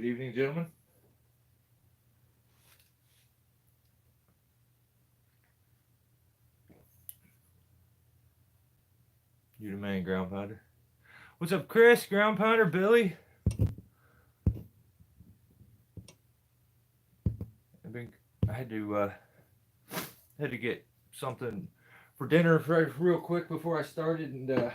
Good evening, gentlemen. You the man, ground pounder. What's up, Chris? Ground pounder, Billy. I had to get something for dinner real quick before I started, and at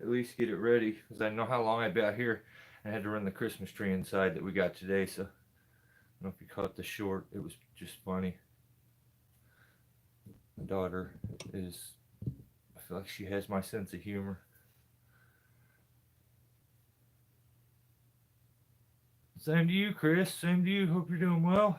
least get it ready because I know how long I'd be out here. I had to run the Christmas tree inside that we got today, so I don't know if you caught the short. It was just funny. My daughter is, I feel like she has my sense of humor. Same to you, Chris. Same to you. Hope you're doing well.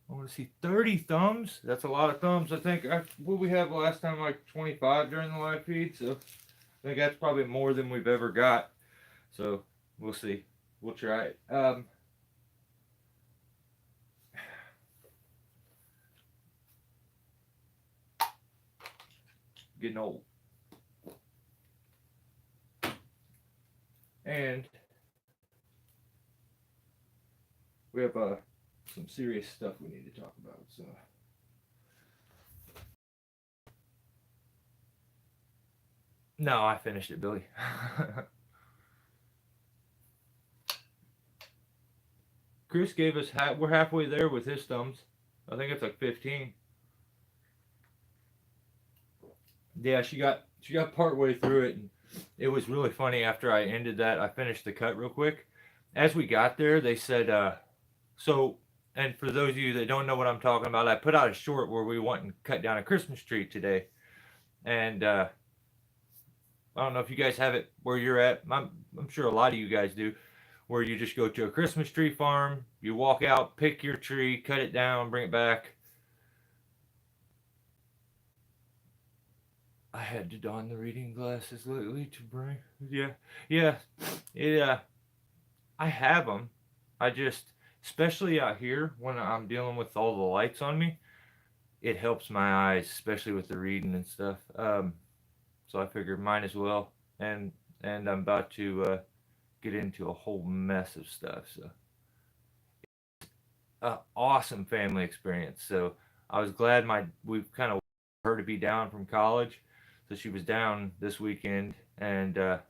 I want to see 30 thumbs. That's a lot of thumbs. I think, what we have last time, like 25 during the live feed. So I think that's probably more than we've ever got. So we'll see. We'll try it. Getting old. And we have some serious stuff we need to talk about. So no, I finished it, Billy. Chris gave us we're halfway there with his thumbs. I think it's like 15. Yeah, she got part way through it, and it was really funny. After I ended that, I finished the cut real quick. As we got there, they said, so, and for those of you that don't know what I'm talking about, I put out a short where we went and cut down a Christmas tree today. And I don't know if you guys have it where you're at. I'm sure a lot of you guys do, where you just go to a Christmas tree farm, you walk out, pick your tree, cut it down, bring it back. I had to don the reading glasses lately to bring. Yeah. I have them. I just, especially out here when I'm dealing with all the lights on me, it helps my eyes, especially with the reading and stuff. So I figured might as well. And I'm about to get into a whole mess of stuff. So, awesome family experience. So I was glad we've kind of her to be down from college, so she was down this weekend, and I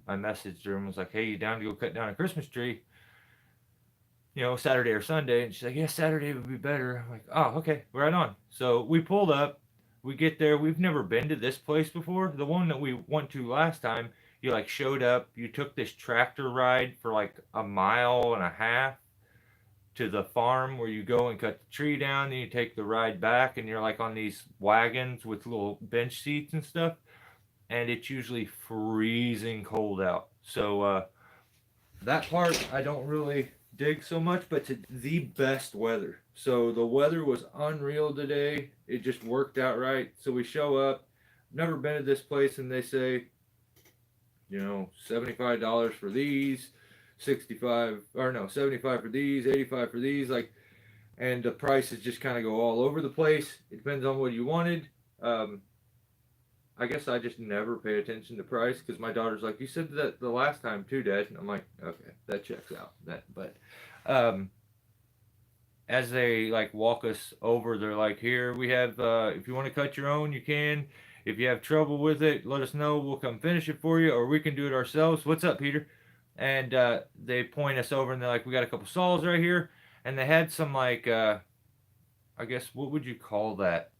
messaged her and was like, "Hey, you down to go cut down a Christmas tree? You know, Saturday or Sunday?" And she's like, "Yeah, Saturday would be better." I'm like, "Oh, okay, right on." So we pulled up. We get there. We've never been to this place before. The one that we went to last time, you like showed up. You took this tractor ride for like a mile and a half to the farm where you go and cut the tree down. Then you take the ride back, and you're like on these wagons with little bench seats and stuff. And it's usually freezing cold out. So that part I don't really dig so much, but to the best weather. So the weather was unreal today. It just worked out right. So we show up. Never been to this place, and they say, $75 for these, 75 for these, 85 for these, like, and the prices just kind of go all over the place. It depends on what you wanted. I guess I just never pay attention to price because my daughter's like, "You said that the last time too, Dad," and I'm like, "Okay, that checks out." But as they like walk us over, they're like, "Here we have. If you want to cut your own, you can. If you have trouble with it, let us know. We'll come finish it for you, or we can do it ourselves." What's up, Peter? And they point us over, and they're like, "We got a couple saws right here," and they had some like, I guess what would you call that?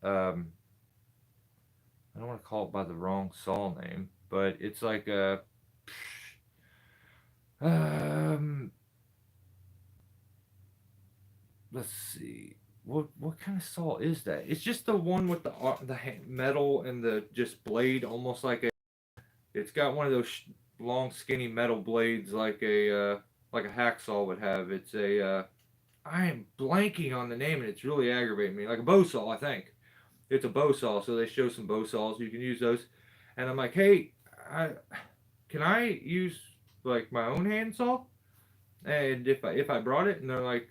I don't want to call it by the wrong saw name, but it's like a um let's see. What kind of saw is that? It's just the one with the metal and the just blade, almost like a. It's got one of those long, skinny metal blades like a hacksaw would have. It's a. I am blanking on the name, and it's really aggravating me. Like a bow saw, I think. It's a bow saw, so they show some bow saws. You can use those, and I'm like, "Hey, can I use like my own handsaw?" And if I brought it, and they're like,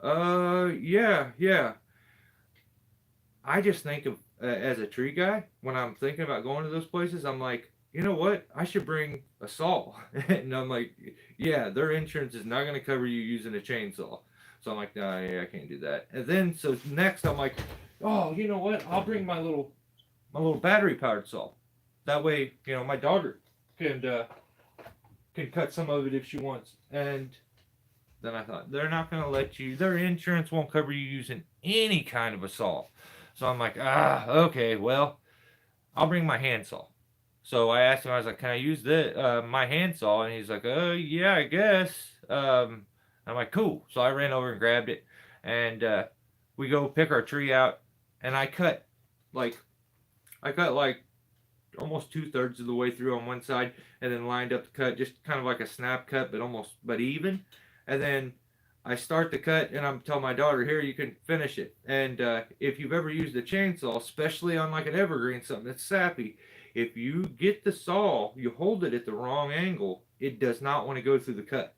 yeah." I just think of as a tree guy when I'm thinking about going to those places. I'm like, you know what? I should bring a saw. And I'm like, yeah, their insurance is not going to cover you using a chainsaw. So I'm like, no, yeah, I can't do that. And then so next I'm like, oh, you know what? I'll bring my little battery powered saw. That way, my daughter can uh, can cut some of it if she wants. And then I thought they're not going to let you. Their insurance won't cover you using any kind of a saw. So I'm like, okay, well, I'll bring my handsaw. So I asked him, I was like, can I use my handsaw? And he's like, yeah, I guess. I'm like, cool. So I ran over and grabbed it, and we go pick our tree out, and like I cut like almost 2/3 of the way through on one side, and then lined up the cut, just kind of like a snap cut, but even. And then I start the cut, and I'm telling my daughter, "Here, you can finish it." And if you've ever used a chainsaw, especially on like an evergreen, something that's sappy, if you get the saw, you hold it at the wrong angle, it does not want to go through the cut.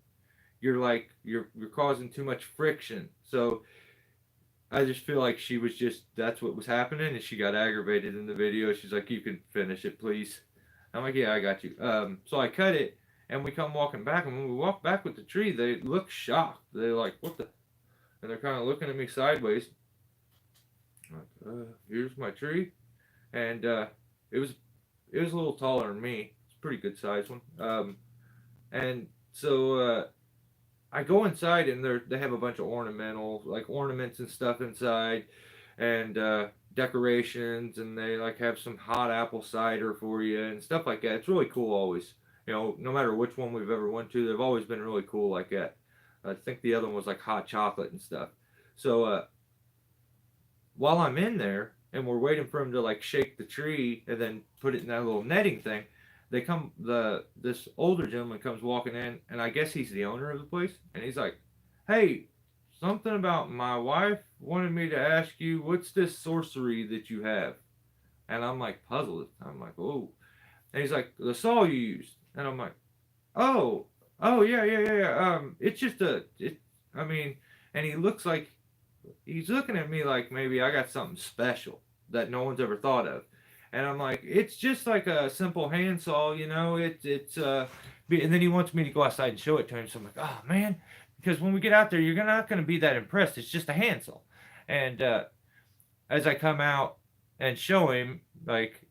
You're causing too much friction. So I just feel like she was just that's what was happening, and she got aggravated in the video. She's like, "You can finish it, please." I'm like, "Yeah, I got you." So I cut it, and we come walking back, and when we walk back with the tree, they look shocked. They're like, "What the?" And they're kind of looking at me sideways. I'm like, here's my tree, and it was it was a little taller than me. It's a pretty good size one. And so I go inside and they have a bunch of ornaments and stuff inside, and decorations, and they like have some hot apple cider for you and stuff like that. It's really cool always. No matter which one we've ever went to, they've always been really cool like that. I think the other one was like hot chocolate and stuff. So while I'm in there and we're waiting for him to like shake the tree and then put it in that little netting thing, this older gentleman comes walking in, and I guess he's the owner of the place, and he's like, "Hey, something about my wife wanted me to ask you, what's this sorcery that you have?" And I'm like puzzled. I'm like, "Oh," and he's like, "The saw you used," and I'm like, "Oh, oh yeah, yeah, yeah, yeah. It's just I mean," and he looks like he's looking at me like maybe I got something special that no one's ever thought of. And I'm like, it's just like a simple handsaw, and then he wants me to go outside and show it to him. So I'm like, oh man, because when we get out there, you're not going to be that impressed. It's just a handsaw. And as I come out and show him, like,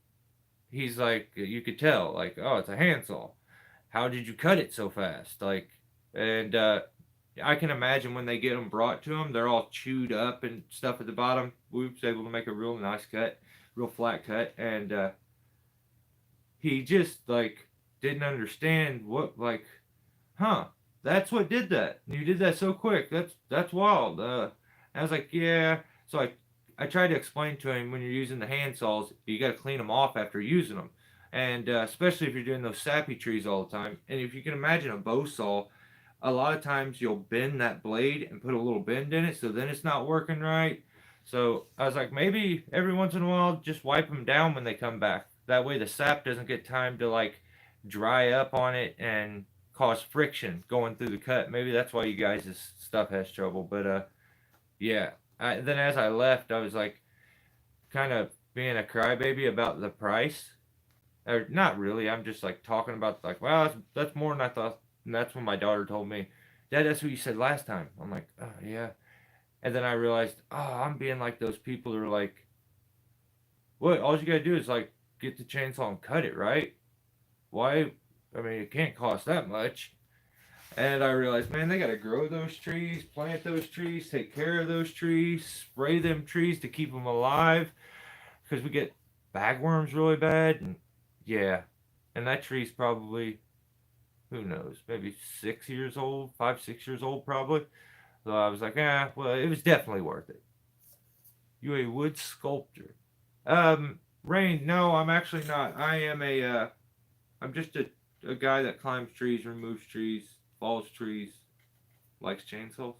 he's like, you could tell, like, oh, it's a handsaw. How did you cut it so fast? Like, and I can imagine when they get them brought to them, they're all chewed up and stuff at the bottom. We was able to make a real nice cut, real flat cut, and he just like didn't understand what like, huh? That's what did that. You did that so quick. That's wild. I was like, yeah. So I tried to explain to him when you're using the hand saws, you got to clean them off after using them, and especially if you're doing those sappy trees all the time. And if you can imagine a bow saw, a lot of times you'll bend that blade and put a little bend in it, so then it's not working right. So I was like, maybe every once in a while, just wipe them down when they come back. That way the sap doesn't get time to like dry up on it and cause friction going through the cut. Maybe that's why you guys' stuff has trouble. But yeah. Then as I left, I was like, kind of being a crybaby about the price. Or not really. I'm just like talking about like, well, that's more than I thought. And that's when my daughter told me, "Dad, that's what you said last time." I'm like, oh yeah. And then I realized, oh, I'm being like those people who are like, what? All you gotta do is like get the chainsaw and cut it, right? Why? I mean, it can't cost that much. And I realized, man, they gotta grow those trees, plant those trees, take care of those trees, spray them trees to keep them alive, because we get bagworms really bad. And yeah, and that tree's probably, who knows, maybe 6 years old, 5, 6 years old probably. So I was like, well, it was definitely worth it. You a wood sculptor? Rain, no, I'm actually not. I'm just a guy that climbs trees, removes trees, falls trees, likes chainsaws.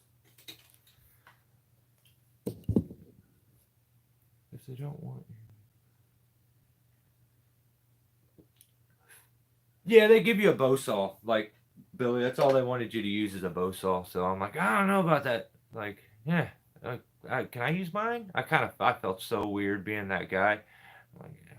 If they don't want you. Yeah, they give you a bow saw. Like, Billy, that's all they wanted you to use is a bow saw. So I'm like, I don't know about that. Like, yeah, can I use mine? I felt so weird being that guy. I'm like, yeah.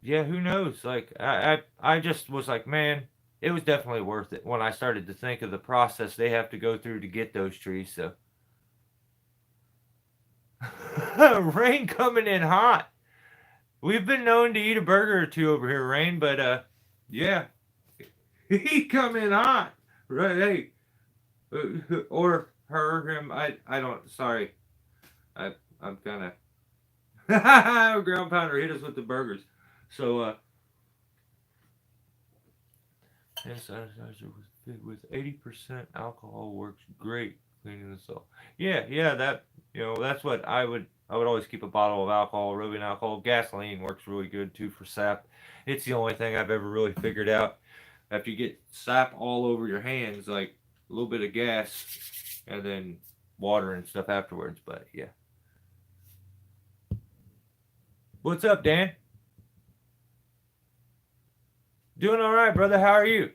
yeah, who knows? Like I just was like, man, it was definitely worth it when I started to think of the process they have to go through to get those trees. So rain coming in hot. We've been known to eat a burger or two over here, Rain, but yeah, he come in hot. Right? Hey, or her, him. I don't. Sorry, I I'm kind of ground pounder hit us with the burgers. So hand sanitizer with 80% alcohol works great cleaning the soil. Yeah, yeah, that that's what I would always keep a bottle of alcohol, rubbing alcohol. Gasoline works really good too for sap. It's the only thing I've ever really figured out. After you get sap all over your hands, like a little bit of gas and then water and stuff afterwards. But yeah. What's up, Dan? Doing all right, brother. How are you?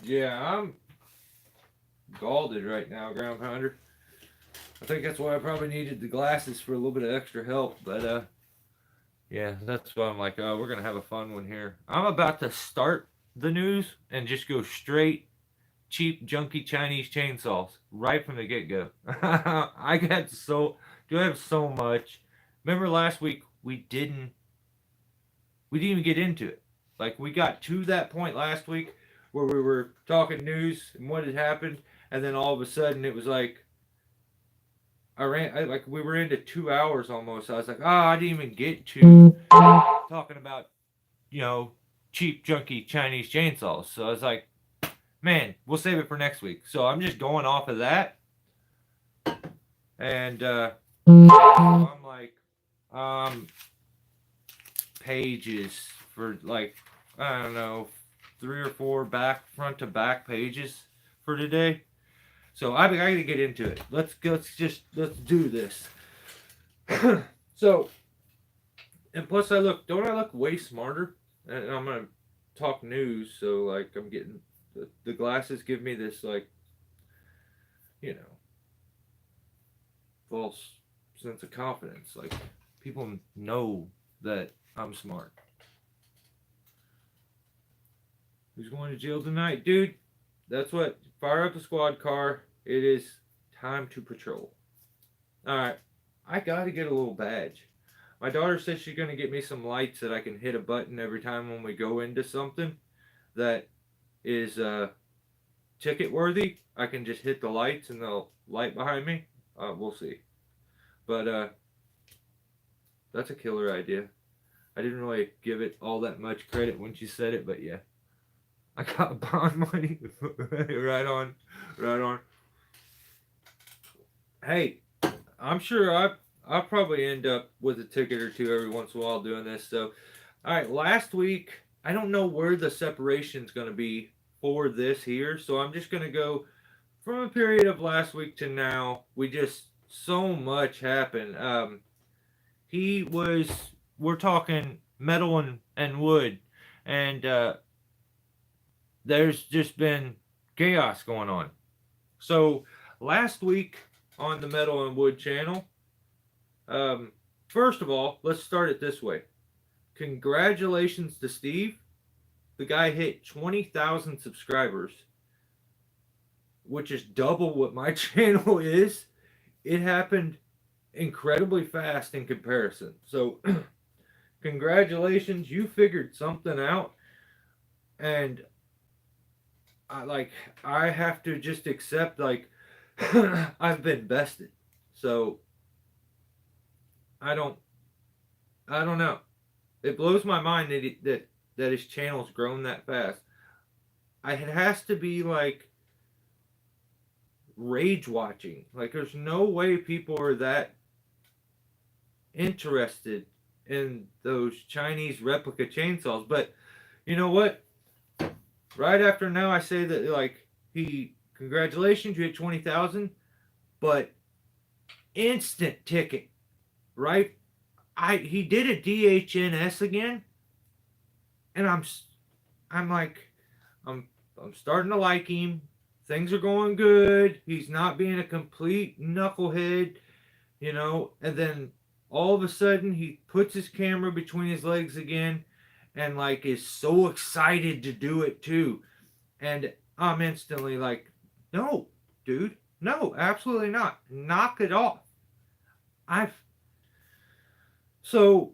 Yeah, I'm scalded right now, ground pounder. I think that's why I probably needed the glasses for a little bit of extra help. But yeah, that's why I'm like, oh, we're gonna have a fun one here. I'm about to start the news and just go straight cheap, junky Chinese chainsaws right from the get go. I got so do have so much. Remember last week we didn't even get into it. Like we got to that point last week where we were talking news and what had happened, and then all of a sudden it was like like we were into 2 hours almost. I was like, I didn't even get to talking about you know cheap, junky Chinese chainsaws. So I was like, man, we'll save it for next week. So I'm just going off of that, and so I'm like, um, pages for like I don't know 3 or 4 front to back pages for today. So I got to get into it. Let's do this. So and plus don't I look way smarter? And I'm gonna talk news, so like I'm getting the glasses give me this like you know false sense of confidence. Like people know that I'm smart. Who's going to jail tonight, dude? That's what. Fire up the squad car. It is time to patrol. All right, I gotta get a little badge. My daughter says she's gonna get me some lights that I can hit a button every time when we go into something that is ticket worthy. I can just hit the lights and they'll light behind me. We'll see. But that's a killer idea. I didn't really give it all that much credit when she said it, but yeah. I got bond money. Right on. Right on. Hey, I'm sure I'll probably end up with a ticket or two every once in a while doing this. So, all right, last week, I don't know where the separation's going to be for this here. So I'm just going to go from a period of last week to now. We just, so much happened. He was, we're talking metal and wood. And there's just been chaos going on. So last week on the Metal and Wood channel, first of all, let's start it this way. Congratulations to Steve. The guy hit 20,000 subscribers, which is double what my channel is. It happened incredibly fast in comparison. So, congratulations. You figured something out. And I have to just accept I've been bested. So I don't I don't know. It blows my mind that his channel's grown that fast. It has to be like rage watching. Like there's no way people are that interested in those Chinese replica chainsaws. But you know what? Right after now I say that congratulations, you hit 20,000, but instant ticket, right? He did a DHNS again, and I'm like, I'm starting to like him. Things are going good. He's not being a complete knucklehead, and then all of a sudden he puts his camera between his legs again and like is so excited to do it too. And I'm instantly like, no, dude, no, absolutely not. Knock it off. I've so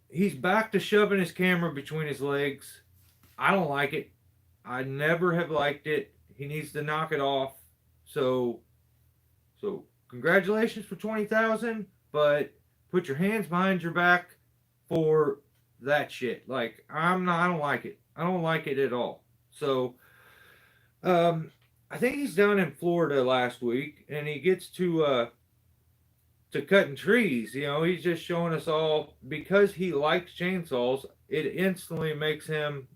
he's back to shoving his camera between his legs. I don't like it. I never have liked it. He needs to knock it off. So so congratulations for 20,000, but put your hands behind your back for that shit. Like I don't like it. I don't like it at all. So I think he's down in Florida last week and he gets to cutting trees. You know, he's just showing us all because he likes chainsaws, it instantly makes him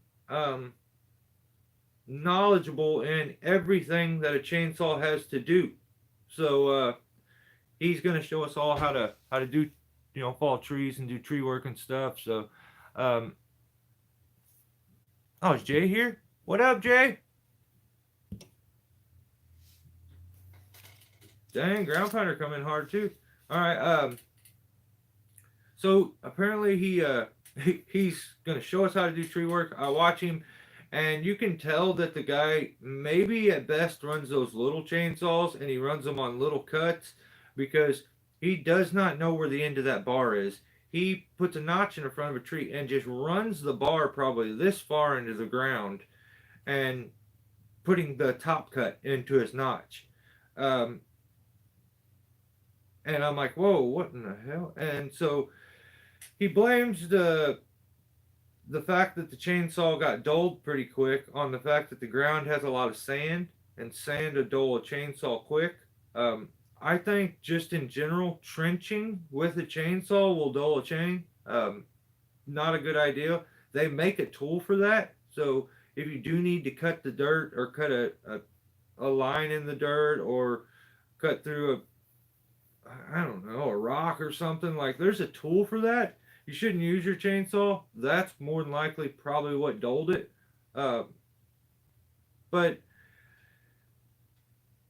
knowledgeable in everything that a chainsaw has to do. So he's going to show us all how to do, you know, fall trees and do tree work and stuff. So um oh, is Jay here? What up, Jay? Dang, ground pounder coming hard too. All right. So apparently he's gonna show us how to do tree work. I watch him, and you can tell that the guy maybe at best runs those little chainsaws, and he runs them on little cuts because he does not know where the end of that bar is. He puts a notch in the front of a tree and just runs the bar probably this far into the ground, and putting the top cut into his notch. Um, and I'm like, whoa, what in the hell? And so he blames the fact that the chainsaw got dulled pretty quick on the fact that the ground has a lot of sand, and sand will dull a chainsaw quick. I think just in general, trenching with a chainsaw will dull a chain. Not a good idea. They make a tool for that. So if you do need to cut the dirt or cut a line in the dirt or cut through I don't know, a rock or something, like there's a tool for that. You shouldn't use your chainsaw. That's more than likely probably what dulled it. Uh, but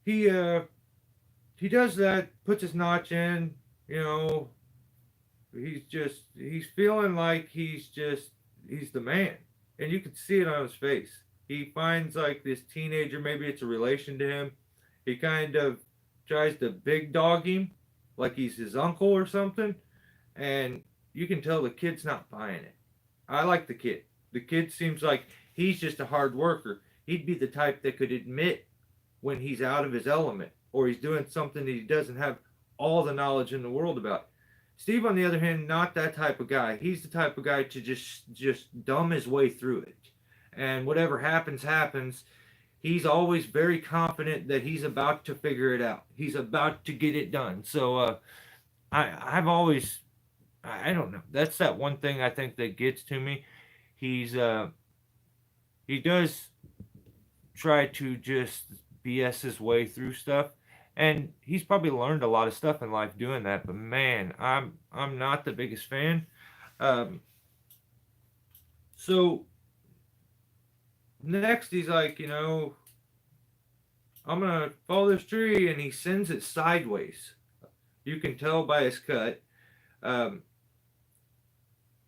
he uh, he does that, puts his notch in. You know, he's feeling like he's the man, and you can see it on his face. He finds like this teenager, maybe it's a relation to him. He kind of tries to big dog him, like he's his uncle or something, and you can tell the kid's not buying it. I like the kid. The kid seems like he's just a hard worker. He'd be the type that could admit when he's out of his element or he's doing something that he doesn't have all the knowledge in the world about. Steve, on the other hand, not that type of guy. He's the type of guy to just dumb his way through it. And whatever happens, happens. He's always very confident that he's about to figure it out. He's about to get it done. So I've always, I don't know. That's that one thing I think that gets to me. He's he does try to just BS his way through stuff, and he's probably learned a lot of stuff in life doing that. But man, I'm not the biggest fan. Um, so next he's like, you know, I'm gonna follow this tree, and he sends it sideways. You can tell by his cut. Um,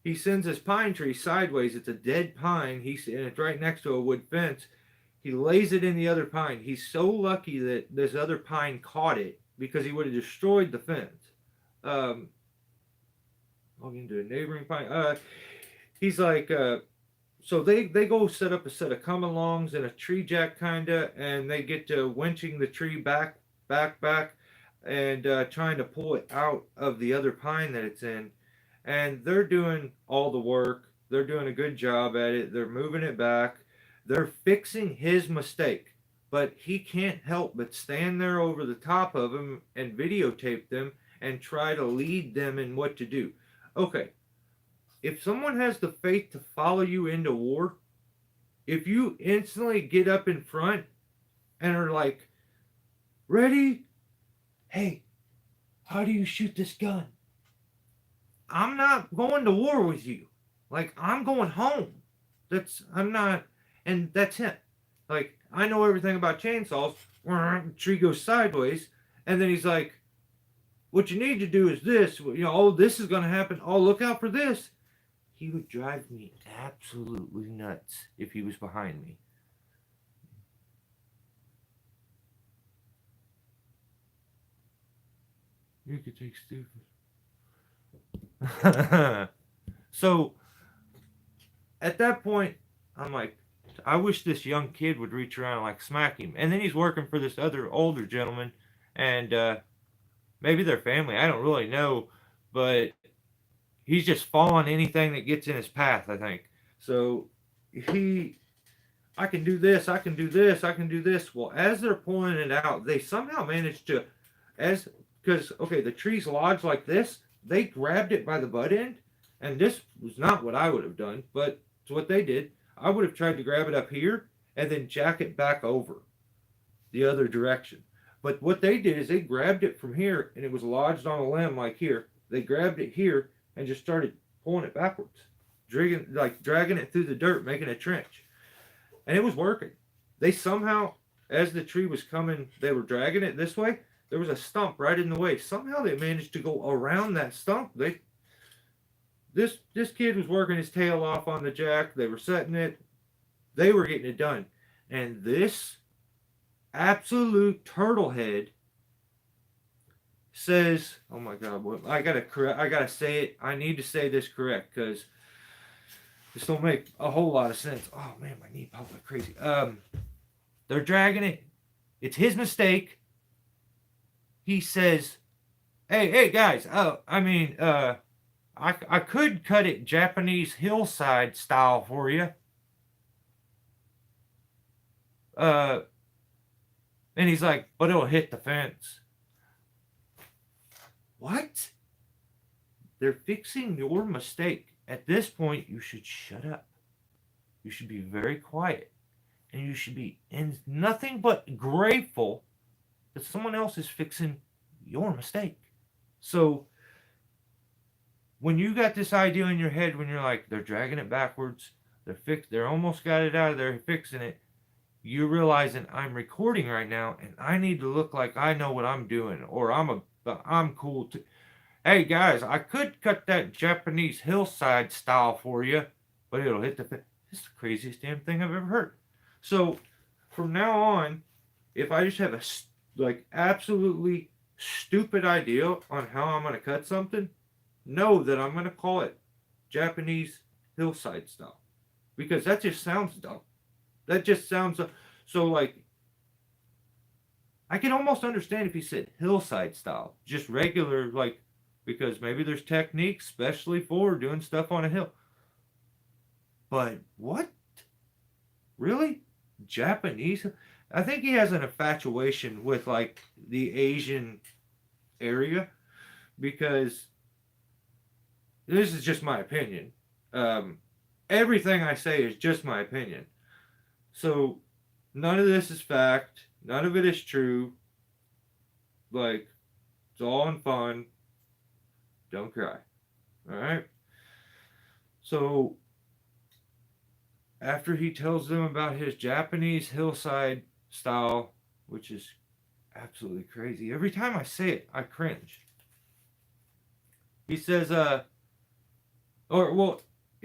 he sends his pine tree sideways. It's a dead pine. And it's right next to a wood fence. He lays it in the other pine. He's so lucky that this other pine caught it because he would have destroyed the fence. I'll get into a neighboring pine. He's like, so they go set up a set of come alongs and a tree jack kinda, and they get to winching the tree back, and trying to pull it out of the other pine that it's in. And they're doing all the work. They're doing a good job at it. They're moving it back. They're fixing his mistake, but he can't help but stand there over the top of him and videotape them and try to lead them in what to do. Okay, if someone has the faith to follow you into war, if you instantly get up in front and are like, ready? Hey, how do you shoot this gun? I'm not going to war with you. Like, I'm going home. I'm not, and that's him. Like, I know everything about chainsaws. Tree goes sideways, and then he's like, what you need to do is this. Oh, this is going to happen. Oh, look out for this. He would drive me absolutely nuts if he was behind me. You could take stupid. So at that point, I'm like, I wish this young kid would reach around and like smack him. And then he's working for this other older gentleman, and maybe their family. I don't really know, but he's just following anything that gets in his path, I think. So I can do this, I can do this, I can do this. Well, as they're pulling it out, they somehow managed to, because, okay, the tree's lodged like this, they grabbed it by the butt end, and this was not what I would have done, but it's what they did. I would have tried to grab it up here and then jack it back over the other direction. But what they did is they grabbed it from here, and it was lodged on a limb like here. They grabbed it here and just started pulling it backwards, dragging it through the dirt, making a trench. And it was working. They somehow, as the tree was coming, they were dragging it this way. There was a stump right in the way. Somehow they managed to go around that stump. This kid was working his tail off on the jack. They were setting it. They were getting it done. And this absolute turtlehead says, "Oh my God, I gotta say it. I need to say this correct because this don't make a whole lot of sense." Oh man, my knee popped like crazy. They're dragging it. It's his mistake. He says, "Hey guys. I could cut it Japanese hillside style for you." And he's like, "But it'll hit the fence." What? They're fixing your mistake. At this point, you should shut up. You should be very quiet. And you should be in nothing but grateful that someone else is fixing your mistake. So, when you got this idea in your head, when you're like, they're dragging it backwards, they're almost got it out of there, fixing it, you're realizing I'm recording right now and I need to look like I know what I'm doing, or I'm cool too. Hey guys, I could cut that Japanese hillside style for you, but it'll hit the fence. This is the craziest damn thing I've ever heard. So from now on, if I just have a absolutely stupid idea on how I'm going to cut something, know that I'm going to call it Japanese hillside style, because that just sounds dumb. That just sounds so like, I can almost understand if he said hillside style, just regular, like, because maybe there's techniques especially for doing stuff on a hill. But what? Really? Japanese? I think he has an infatuation with like the Asian area, because this is just my opinion. Everything I say is just my opinion. So none of this is fact. None of it is true. Like, it's all in fun. Don't cry. Alright? So, after he tells them about his Japanese hillside style, which is absolutely crazy. Every time I say it, I cringe. He says, it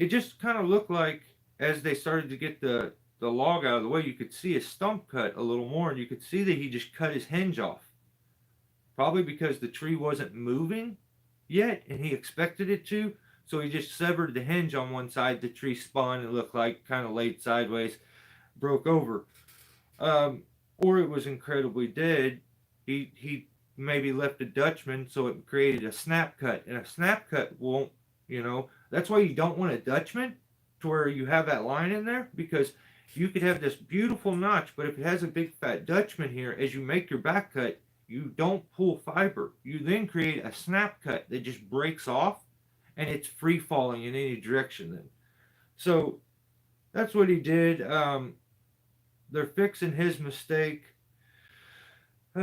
just kind of looked like as they started to get the log out of the way, you could see his stump cut a little more, and you could see that he just cut his hinge off. Probably because the tree wasn't moving yet, and he expected it to, so he just severed the hinge on one side. The tree spun, it looked like kind of laid sideways, broke over. Or it was incredibly dead. He maybe left a Dutchman, so it created a snap cut, and a snap cut won't, that's why you don't want a Dutchman to where you have that line in there, because you could have this beautiful notch, but if it has a big fat Dutchman here, as you make your back cut, you don't pull fiber. You then create a snap cut that just breaks off, and it's free falling in any direction then. So that's what he did. They're fixing his mistake. He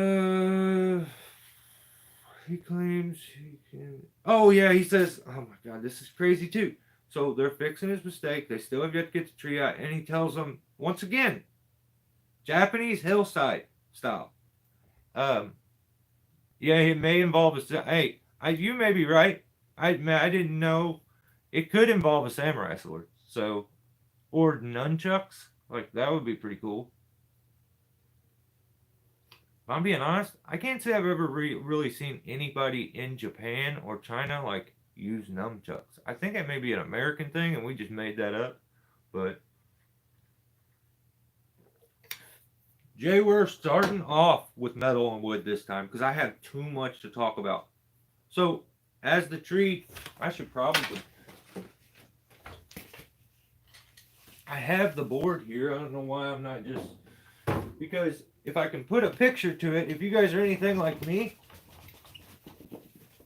claims he can. Oh yeah, he says, oh my God, this is crazy too. So they're fixing his mistake. They still have yet to get the tree out. And he tells them, once again, Japanese hillside style. Yeah, it may involve a. Hey, you may be right. I didn't know it could involve a samurai sword. So, or nunchucks. Like that would be pretty cool. If I'm being honest, I can't say I've ever really seen anybody in Japan or China like use nunchucks. I think that may be an American thing, and we just made that up. But Jay, we're starting off with metal and wood this time because I have too much to talk about. So, as the tree, I should probably. I have the board here. I don't know why I'm not just. Because if I can put a picture to it, if you guys are anything like me,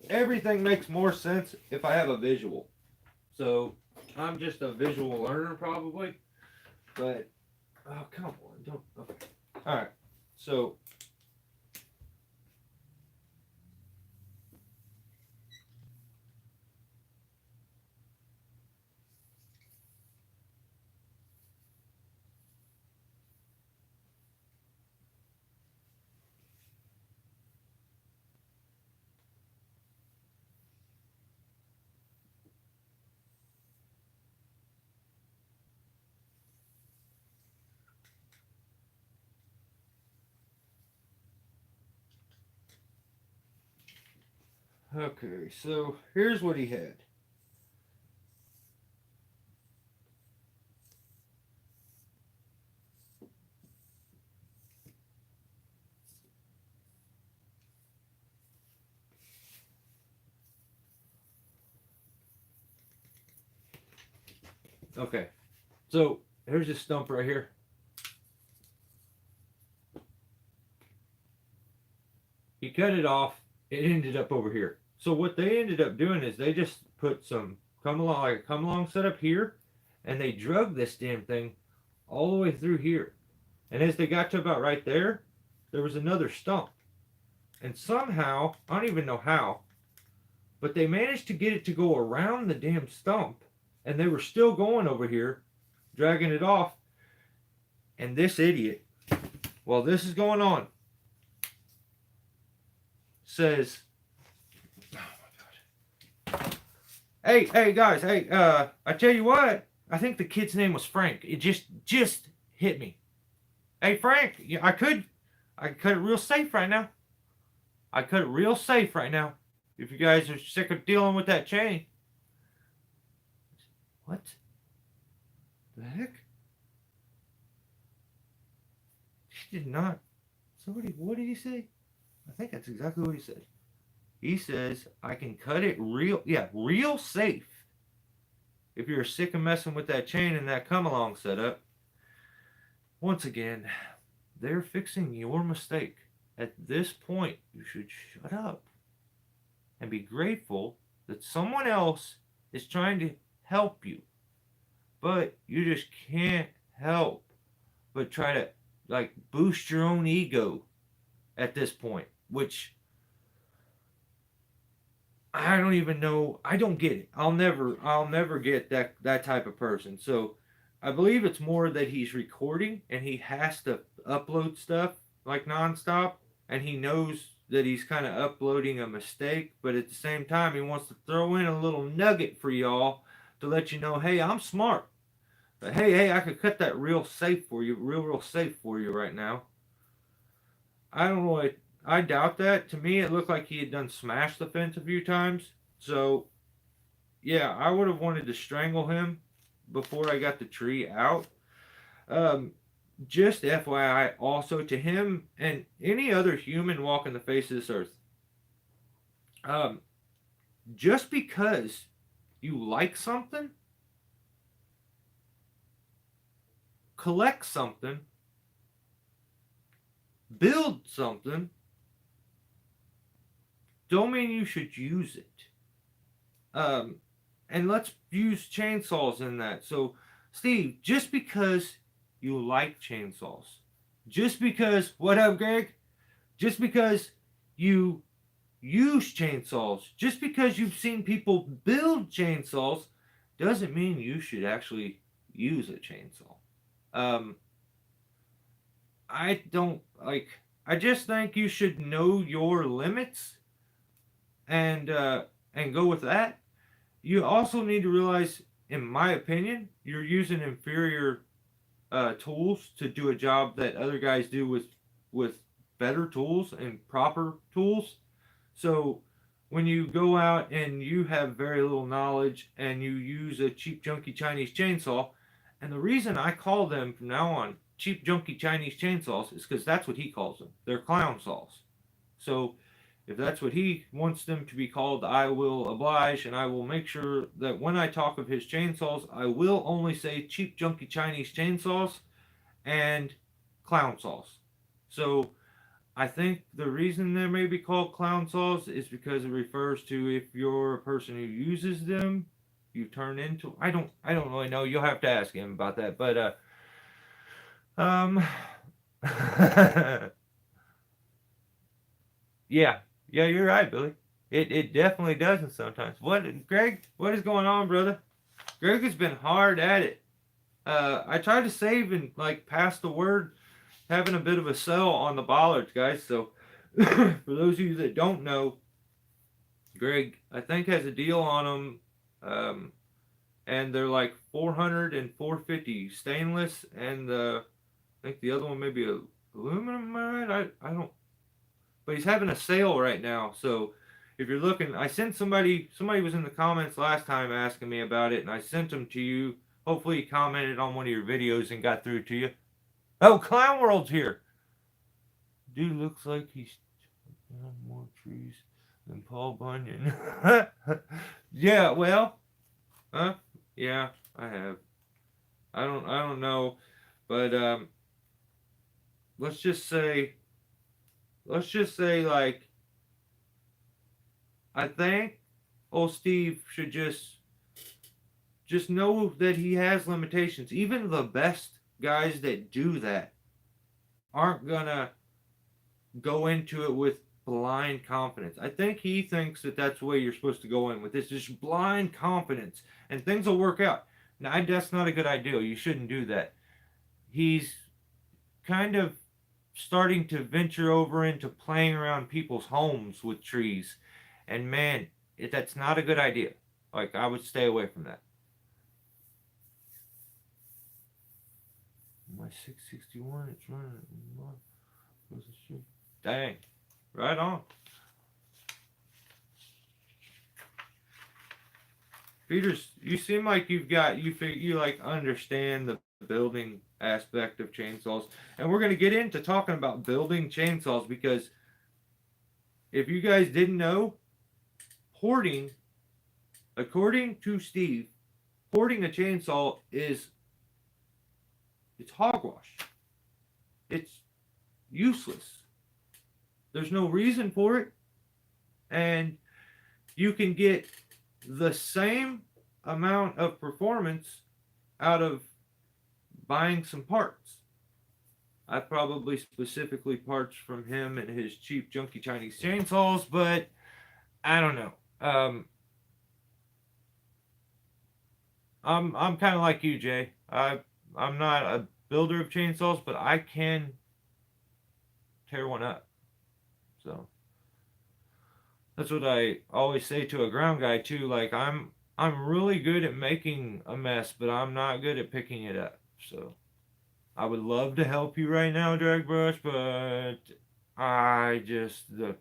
everything makes more sense if I have a visual. So, I'm just a visual learner probably. But, oh, come on. Don't. Okay. Alright. So, okay. So, here's what he had. Okay. So, here's this stump right here. He cut it off. It ended up over here. So what they ended up doing is they just put some come along setup here, and they drug this damn thing all the way through here. And as they got to about right there, there was another stump. And somehow, I don't even know how, but they managed to get it to go around the damn stump, and they were still going over here, dragging it off. And this idiot, while this is going on, says, hey guys, hey, I tell you what, I think the kid's name was Frank. It just hit me. Hey Frank, I cut it real safe right now. I cut it real safe right now. If you guys are sick of dealing with that chain. What the heck? He did not. Somebody, what did he say? I think that's exactly what he said. He says, I can cut it real safe. If you're sick of messing with that chain and that come along setup, once again, they're fixing your mistake. At this point, you should shut up and be grateful that someone else is trying to help you. But you just can't help but try to like boost your own ego at this point, which I don't even know. I don't get it. I'll never get that type of person. So I believe it's more that he's recording and he has to upload stuff like nonstop, and he knows that he's kind of uploading a mistake, but at the same time he wants to throw in a little nugget for y'all to let you know, hey, I'm smart. But hey, I could cut that real safe for you, real safe for you right now. I don't know. I doubt that. To me, it looked like he had done smash the fence a few times. So, yeah, I would have wanted to strangle him before I got the tree out. Um, just FYI, also to him and any other human walking the face of this earth, um, just because you like something, collect something, build something, don't mean you should use it. Um, and let's use chainsaws in that. So, Steve, just because you like chainsaws, just because, what up, Greg? Just because you use chainsaws, just because you've seen people build chainsaws, doesn't mean you should actually use a chainsaw. Um, I don't like. I just think you should know your limits and go with that. You also need to realize, in my opinion, you're using inferior tools to do a job that other guys do with better tools and proper tools. So when you go out and you have very little knowledge and you use a cheap junky Chinese chainsaw, and the reason I call them from now on cheap junky Chinese chainsaws is because that's what he calls them. They're clown saws. So if that's what he wants them to be called, I will oblige, and I will make sure that when I talk of his chainsaws, I will only say cheap junky Chinese chainsaws and clown saws. So I think the reason they may be called clown saws is because it refers to if you're a person who uses them, you turn into. I don't really know. You'll have to ask him about that. But um, yeah, yeah, you're right, Billy. It definitely doesn't sometimes. What, Greg? What is going on, brother? Greg has been hard at it. I tried to save and like pass the word, having a bit of a sell on the bollards, guys. So for those of you that don't know, Greg I think has a deal on them, and they're like 400 and 450 stainless, and I think the other one may be a aluminum. I don't, but he's having a sale right now. So if you're looking, I sent somebody was in the comments last time asking me about it, and I sent them to you. Hopefully he commented on one of your videos and got through to you. Oh, Clown World's here. Dude looks like he's down more trees than Paul Bunyan. Yeah, well, huh? Yeah, I have. I don't know, but let's just say like I think old Steve should just know that he has limitations. Even the best guys that do that aren't gonna go into it with blind confidence. I think he thinks that that's the way you're supposed to go in with this, just blind confidence, and things will work out. Now, that's not a good idea. You shouldn't do that. He's kind of starting to venture over into playing around people's homes with trees, and man, that's not a good idea. Like, I would stay away from that. My 661, it's running. Dang. Right on. Peters, you seem like you like understand the building aspect of chainsaws. And we're going to get into talking about building chainsaws because if you guys didn't know, porting, according to Steve, porting a chainsaw it's hogwash. It's useless. There's no reason for it. And you can get the same amount of performance out of buying some parts. I probably specifically parts from him and his cheap junky Chinese chainsaws, but I don't know. I'm kind of like you, Jay. I'm not a builder of chainsaws, but I can tear one up. So that's what I always say to a ground guy too. Like I'm really good at making a mess, but I'm not good at picking it up. So I would love to help you right now, Drag Brush, but the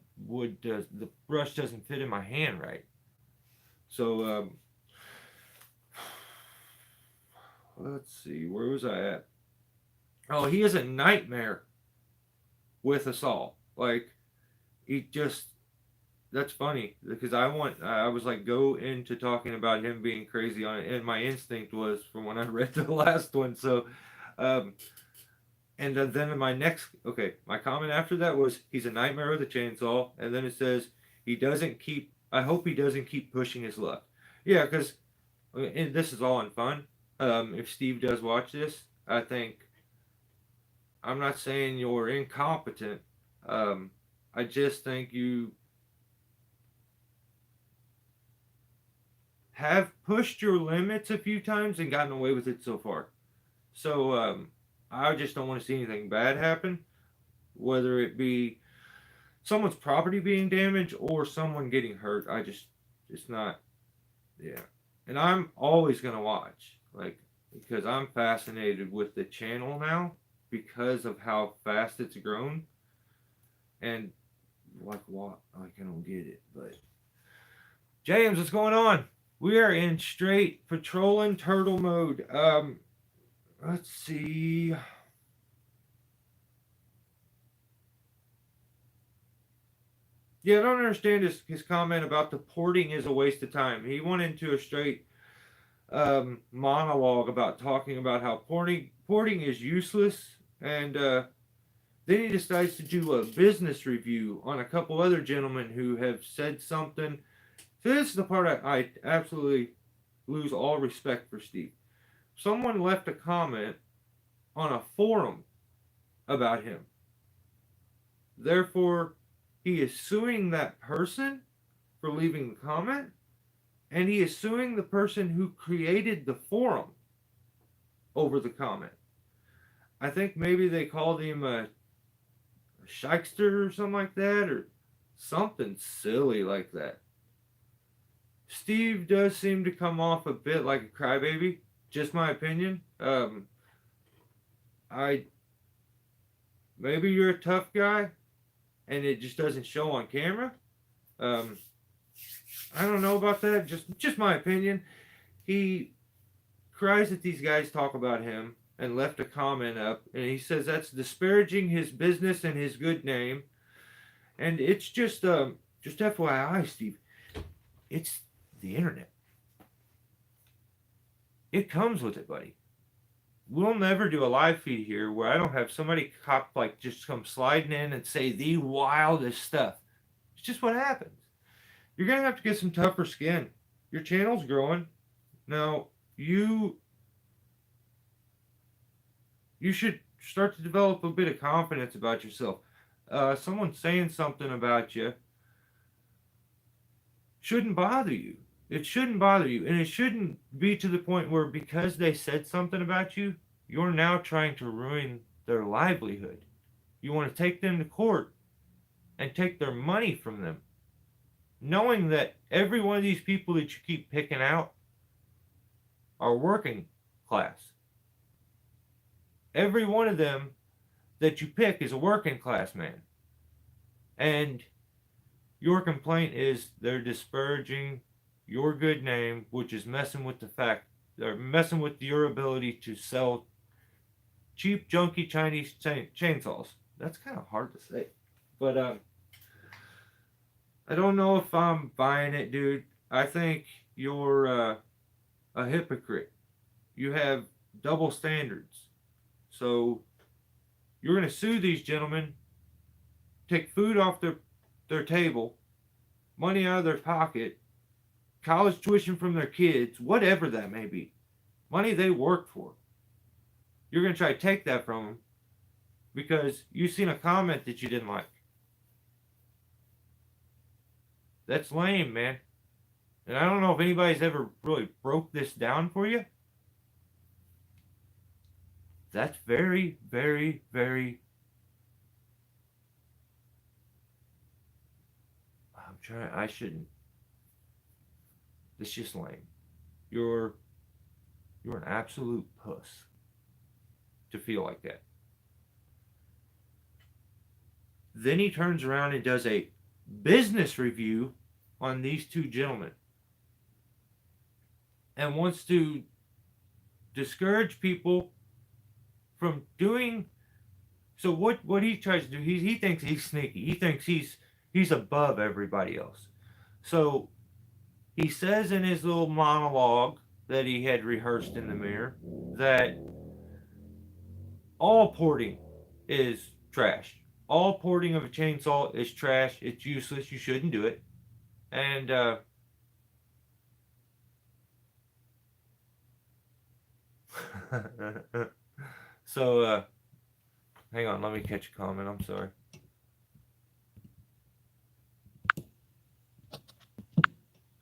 brush doesn't fit in my hand right. So let's see, where was I at? Oh, he is a nightmare with a saw. Like he just that's funny because I was like go into talking about him being crazy on it, and my instinct was from when I read the last one. So um and then my comment after that was he's a nightmare with a chainsaw, and then it says he doesn't keep. I hope he doesn't keep pushing his luck. Yeah, because and this is all in fun. If Steve does watch this, I think I'm not saying you're incompetent. I just think you have pushed your limits a few times and gotten away with it so far. So I just don't want to see anything bad happen. whether it be someone's property being damaged or someone getting hurt. It's not, yeah. And I'm always gonna watch, like, because I'm fascinated with the channel now because of how fast it's grown, and like what, like I don't get it, but James, what's going on? We are in straight patrolling turtle mode. Let's see. Yeah, I don't understand his comment about the porting is a waste of time. He went into a straight monologue about talking about how porting is useless, and then he decides to do a business review on a couple other gentlemen who have said something. So this is the part I absolutely lose all respect for Steve. Someone left a comment on a forum about him. Therefore, he is suing that person for leaving the comment, and he is suing the person who created the forum over the comment. I think maybe they called him a shyster or something like that, or something silly like that. Steve does seem to come off a bit like a crybaby, just my opinion. I maybe you're a tough guy, and it just doesn't show on camera. I don't know about that. Just my opinion. He cries that these guys talk about him and left a comment up, and he says that's disparaging his business and his good name. And it's just FYI, Steve. It's the internet. It comes with it, buddy. We'll never do a live feed here where I don't have somebody cop like just come sliding in and say the wildest stuff. It's just what happens. You're gonna have to get some tougher skin. Your channel's growing. Now you should start to develop a bit of confidence about yourself. Someone saying something about you shouldn't bother you. It shouldn't bother you, and it shouldn't be to the point where because they said something about you, you're now trying to ruin their livelihood. You want to take them to court and take their money from them, knowing that every one of these people that you keep picking out are working class. Every one of them that you pick is a working class man. And your complaint is they're disparaging your good name, which is messing with the fact, they're messing with your ability to sell cheap, junky Chinese chainsaws. That's kind of hard to say. But I don't know if I'm buying it, dude. I think you're a hypocrite. You have double standards. So you're going to sue these gentlemen, take food off their table, money out of their pocket, college tuition from their kids, whatever that may be, money they worked for. You're going to try to take that from them because you've seen a comment that you didn't like. That's lame, man. And I don't know if anybody's ever really broke this down for you. That's very, very, very... I shouldn't. It's just lame. You're an absolute puss to feel like that. Then he turns around and does a business review on these two gentlemen and wants to discourage people from doing. So what he tries to do, he thinks he's sneaky. He thinks he's above everybody else. So he says in his little monologue that he had rehearsed in the mirror that all porting is trash. All porting of a chainsaw is trash. It's useless. You shouldn't do it. And so hang on, let me catch a comment. I'm sorry.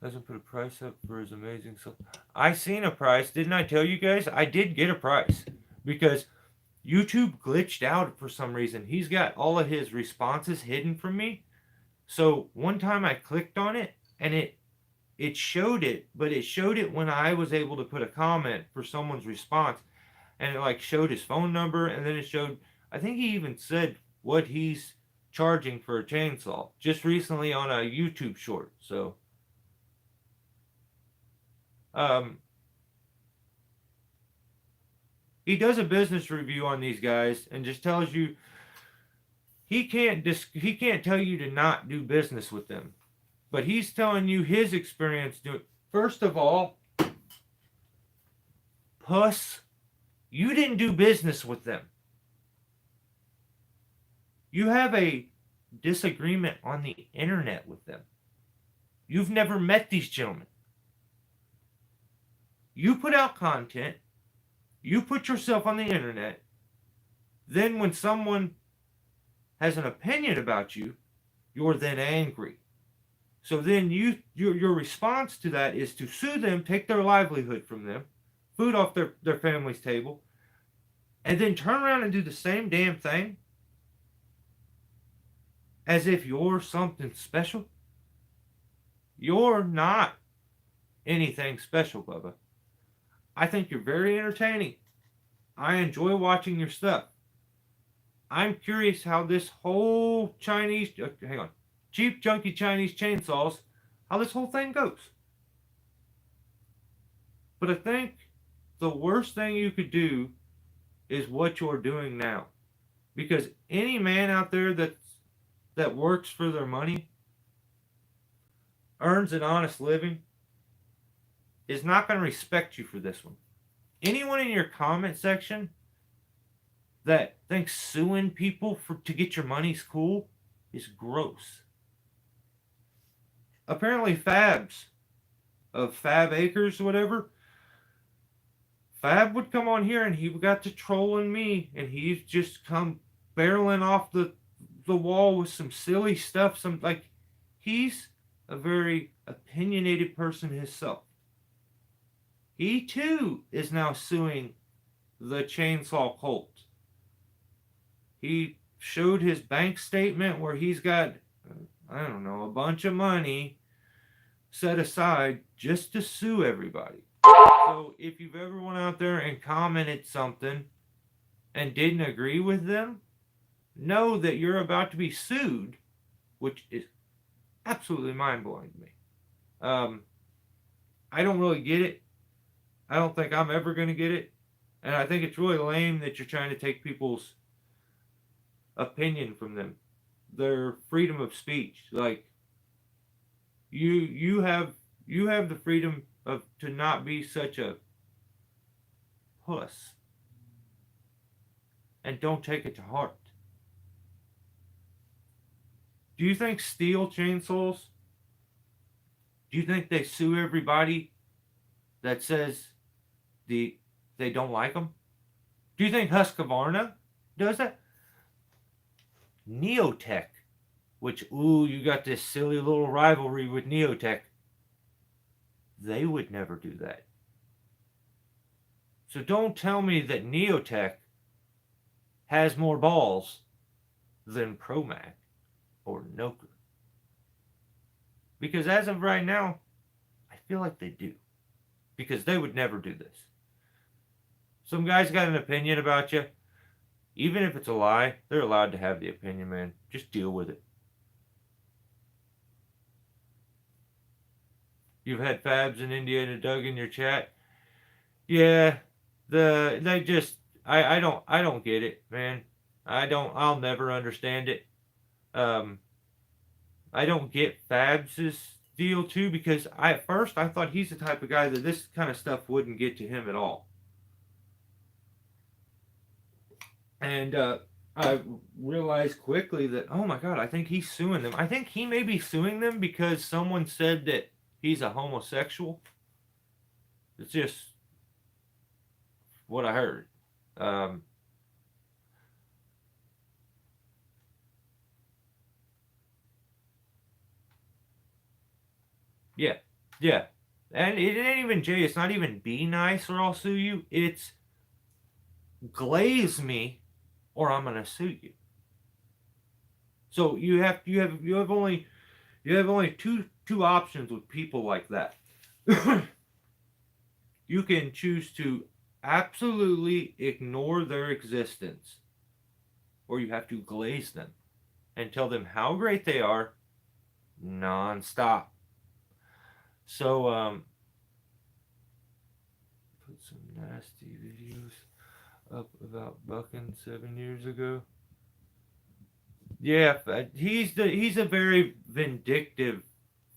Doesn't put a price up for his amazing stuff. I seen a price. Didn't I tell you guys? I did get a price because YouTube glitched out for some reason. He's got all of his responses hidden from me. So one time I clicked on it and it showed it, but it showed it when I was able to put a comment for someone's response, and it like showed his phone number, and then it showed, I think he even said what he's charging for a chainsaw just recently on a YouTube short. So um he does a business review on these guys and just tells you he can't tell you to not do business with them, but he's telling you his experience doing. First of all, puss, you didn't do business with them. You have a disagreement on the internet with them. You've never met these gentlemen. You put out content, you put yourself on the internet, then when someone has an opinion about you, you're then angry. So then your response to that is to sue them, take their livelihood from them, food off their family's table, and then turn around and do the same damn thing as if you're something special. You're not anything special, Bubba. I think you're very entertaining. I enjoy watching your stuff. I'm curious how this whole cheap junky Chinese chainsaws, how this whole thing goes. But I think the worst thing you could do is what you're doing now. Because any man out there that works for their money, earns an honest living, is not going to respect you for this one. Anyone in your comment section that thinks suing people to get your money's cool is gross. Apparently Fabs of Fab Acres or whatever, Fab would come on here and he got to trolling me, and he's just come barreling off the wall with some silly stuff. He's a very opinionated person himself. He too is now suing the chainsaw cult. He showed his bank statement where he's got, I don't know, a bunch of money set aside just to sue everybody. So if you've ever went out there and commented something and didn't agree with them, know that you're about to be sued, which is absolutely mind-blowing to me. I don't really get it. I don't think I'm ever going to get it. And I think it's really lame that you're trying to take people's opinion from them, their freedom of speech. Like, you have the freedom to not be such a puss, and don't take it to heart. Do you think Steel chainsaws, do you think they sue everybody that says they don't like them? Do you think Husqvarna does that? Neotech, which, you got this silly little rivalry with Neotech. They would never do that. So don't tell me that Neotech has more balls than Promac or Noker. Because as of right now, I feel like they do. Because they would never do this. Some guy's got an opinion about you. Even if it's a lie, they're allowed to have the opinion, man. Just deal with it. You've had Fabs in Indiana Doug in your chat. Yeah, I don't get it, man. I'll never understand it. I don't get Fabs' deal too, because at first I thought he's the type of guy that this kind of stuff wouldn't get to him at all. And I realized quickly that, oh my God, I think he's suing them. I think he may be suing them because someone said that he's a homosexual. It's just what I heard. Yeah, and it ain't even Jay. It's not even be nice or I'll sue you. It's glaze me or I'm gonna sue you. So you have only two options with people like that. You can choose to absolutely ignore their existence, or you have to glaze them and tell them how great they are nonstop. So put some nasty videos up about bucking 7 years ago. Yeah, he's a very vindictive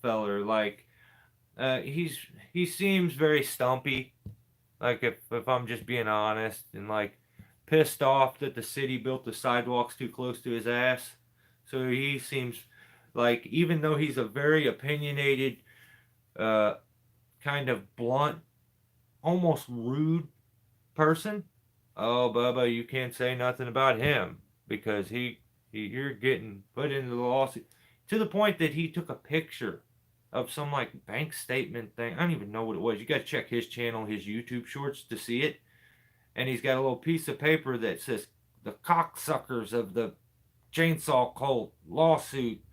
feller. Like he seems very stumpy. Like if I'm just being honest, and like pissed off that the city built the sidewalks too close to his ass. So he seems like, even though he's a very opinionated, uh, kind of blunt, almost rude person. Oh, Bubba, you can't say nothing about him because you're getting put into the lawsuit, to the point that he took a picture of some like bank statement thing. I don't even know what it was. You got to check his channel, his YouTube shorts to see it. And he's got a little piece of paper that says the cocksuckers of the chainsaw cult lawsuit.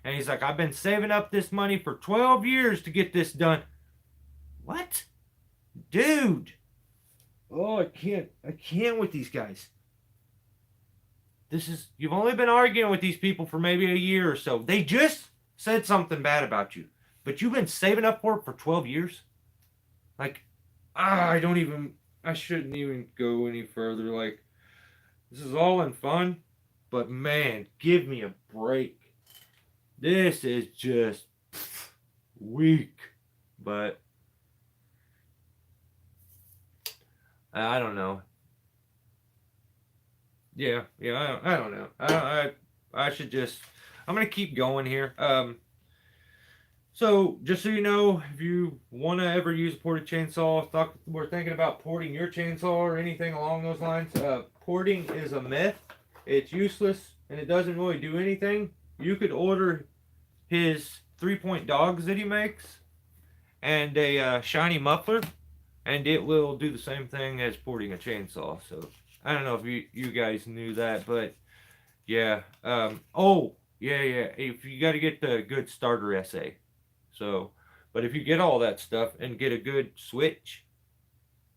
And he's like, I've been saving up this money for 12 years to get this done. What? Dude. Oh, I can't with these guys. You've only been arguing with these people for maybe a year or so. They just said something bad about you, but you've been saving up for it for 12 years? Like, I shouldn't even go any further. Like, this is all in fun, but man, give me a break. This is just weak. But I don't know. Yeah, I don't know. I should just. I'm gonna keep going here. So just so you know, if you want to ever use a ported chainsaw, we're thinking about porting your chainsaw or anything along those lines. Porting is a myth. It's useless and it doesn't really do anything. You could order his 3-point dogs that he makes and a shiny muffler, and it will do the same thing as porting a chainsaw. So I don't know if you guys knew that, but yeah. Oh yeah. If you got to get the good starter essay. So, but if you get all that stuff and get a good switch,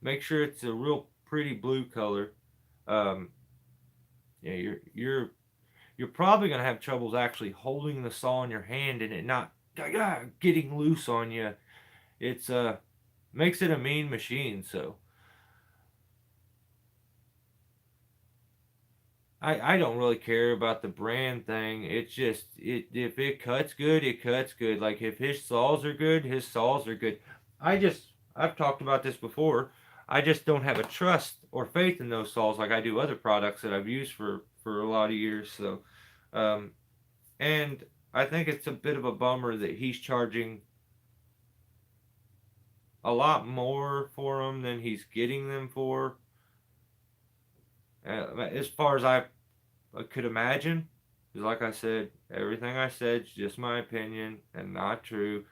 make sure it's a real pretty blue color. Um, yeah, you're probably gonna have troubles actually holding the saw in your hand and it not getting loose on you. It's makes it a mean machine. So I don't really care about the brand thing. It's just if it cuts good, it cuts good. Like if his saws are good, his saws are good. I've talked about this before. I just don't have a trust or faith in those saws like I do other products that I've used for a lot of years. So, um, and I think it's a bit of a bummer that he's charging a lot more for them than he's getting them for. As far as I could imagine. Because, like I said, everything I said is just my opinion and not true.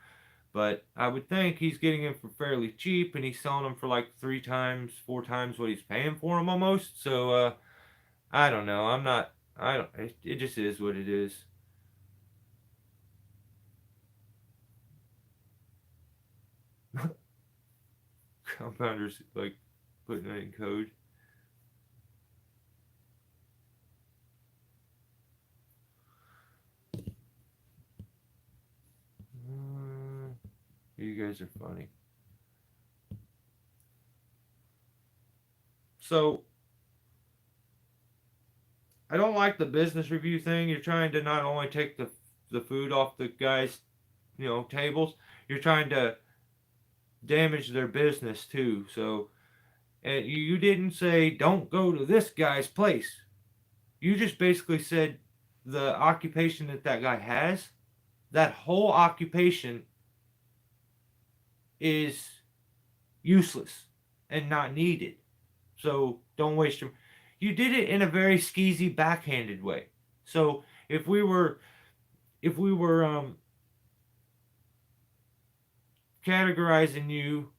But I would think he's getting them for fairly cheap, and he's selling them for like 3 times, 4 times what he's paying for them almost. So I don't know. I'm not. I don't. It just is what it is. Compounders like putting it in code. Uh, you guys are funny. So I don't like the business review thing. You're trying to not only take the food off the guys, tables. You're trying to damage their business too. So, and you didn't say don't go to this guy's place. You just basically said the occupation that guy has, that whole occupation is useless and not needed. So don't waste your. You did it in a very skeezy, backhanded way. So if we were categorizing you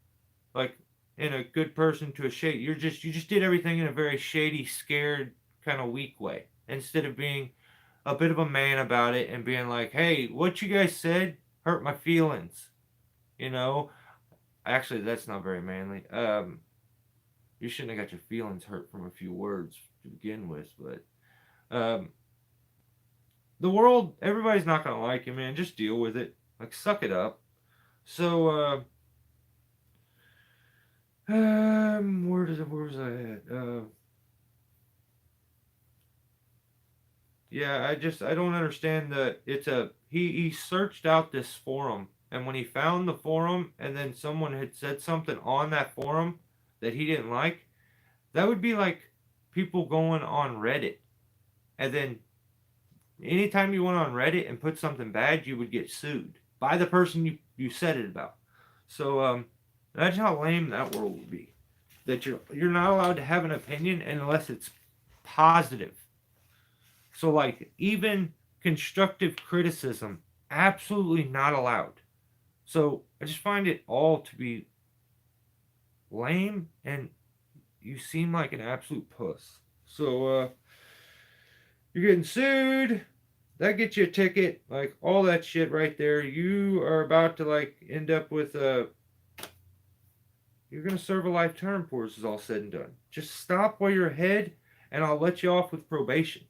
like in a good person to a shady. You just did everything in a very shady, scared, kind of weak way instead of being a bit of a man about it and being like, "Hey, what you guys said hurt my feelings." You know, actually, that's not very manly. You shouldn't have got your feelings hurt from a few words to begin with, but um, the world, everybody's not gonna like you, man. Just deal with it. Like, suck it up. So, where was I at? Yeah, I don't understand the. It's a he searched out this forum, and when he found the forum, and then someone had said something on that forum that he didn't like, that would be like people going on Reddit, and then anytime you went on Reddit and put something bad, you would get sued by the person you said it about. So that's how lame that world would be. That you're not allowed to have an opinion unless it's positive. So like even constructive criticism, absolutely not allowed. So I just find it all to be lame, and you seem like an absolute puss. So you're getting sued. That gets you a ticket, like all that shit right there. You are about to like end up with a. You're gonna serve a life term before this is all said and done. Just stop while you're ahead, and I'll let you off with probation.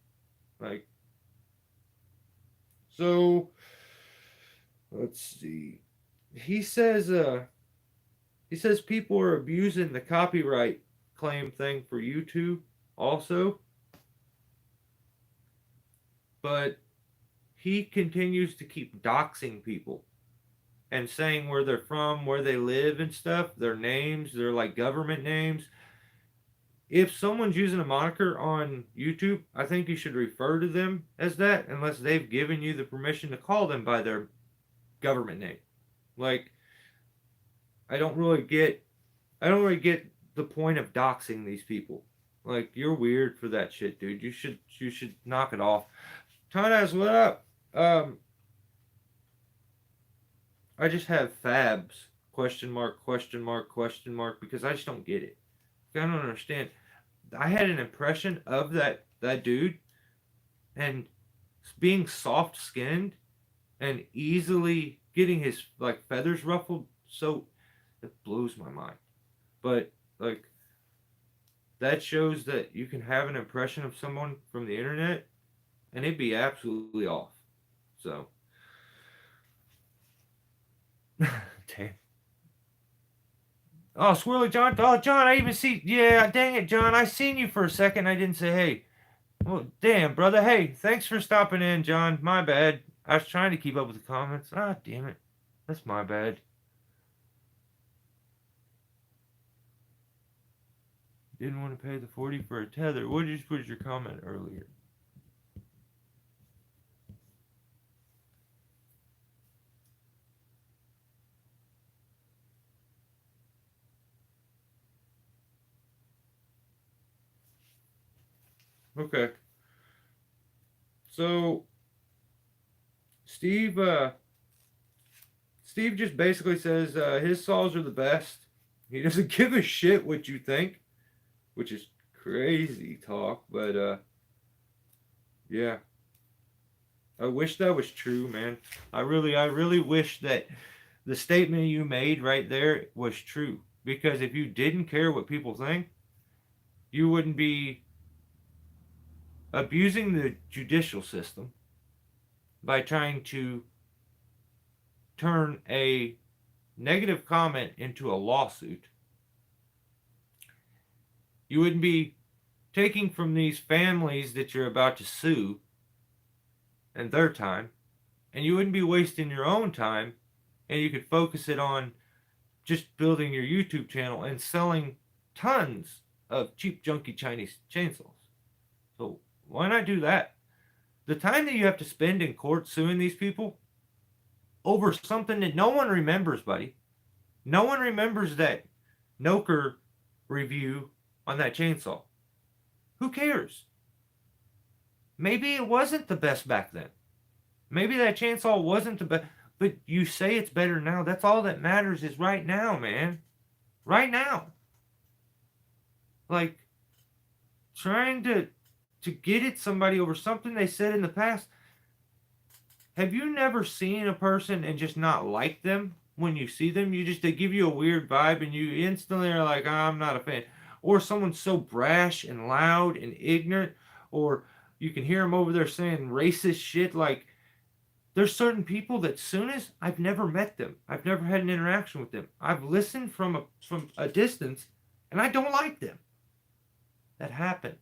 Like, so let's see. He says he says people are abusing the copyright claim thing for YouTube also, but he continues to keep doxing people and saying where they're from, where they live and stuff, their names, their like government names. If someone's using a moniker on YouTube, I think you should refer to them as that unless they've given you the permission to call them by their government name. Like, I don't really get the point of doxing these people. Like, you're weird for that shit, dude. You should knock it off. Tanas, what up? I just have fabs question mark question mark question mark because I just don't get it. I don't understand. I had an impression of that dude and being soft skinned and easily getting his like feathers ruffled. So it blows my mind. But like that shows that you can have an impression of someone from the internet and it'd be absolutely off. So damn. Oh, Swirly John. Oh, John, I even see. Yeah, dang it, John. I seen you for a second. I didn't say hey. Well, damn, brother. Hey, thanks for stopping in, John. My bad. I was trying to keep up with the comments. Ah, damn it. That's my bad. Didn't want to pay the 40 for a tether. What did you put your comment earlier? Okay. So Steve Steve just basically says his saws are the best. He doesn't give a shit what you think, which is crazy talk, but yeah. I wish that was true, man. I really wish that the statement you made right there was true. Because if you didn't care what people think, you wouldn't be abusing the judicial system by trying to turn a negative comment into a lawsuit. You wouldn't be taking from these families that you're about to sue and their time, and you wouldn't be wasting your own time, and you could focus it on just building your YouTube channel and selling tons of cheap, junky Chinese chainsaws. So why not do that? The time that you have to spend in court suing these people over something that no one remembers, buddy. No one remembers that Noker review on that chainsaw. Who cares? Maybe it wasn't the best back then. Maybe that chainsaw wasn't the best, but you say it's better now. That's all that matters is right now, man. Right now. Like trying to get at somebody over something they said in the past. Have you never seen a person and just not like them when you see them? They give you a weird vibe and you instantly are like, "Ah, I'm not a fan." Or someone's so brash and loud and ignorant, or you can hear them over there saying racist shit. Like there's certain people that soon as I've never met them, I've never had an interaction with them. I've listened from a distance and I don't like them. That happens.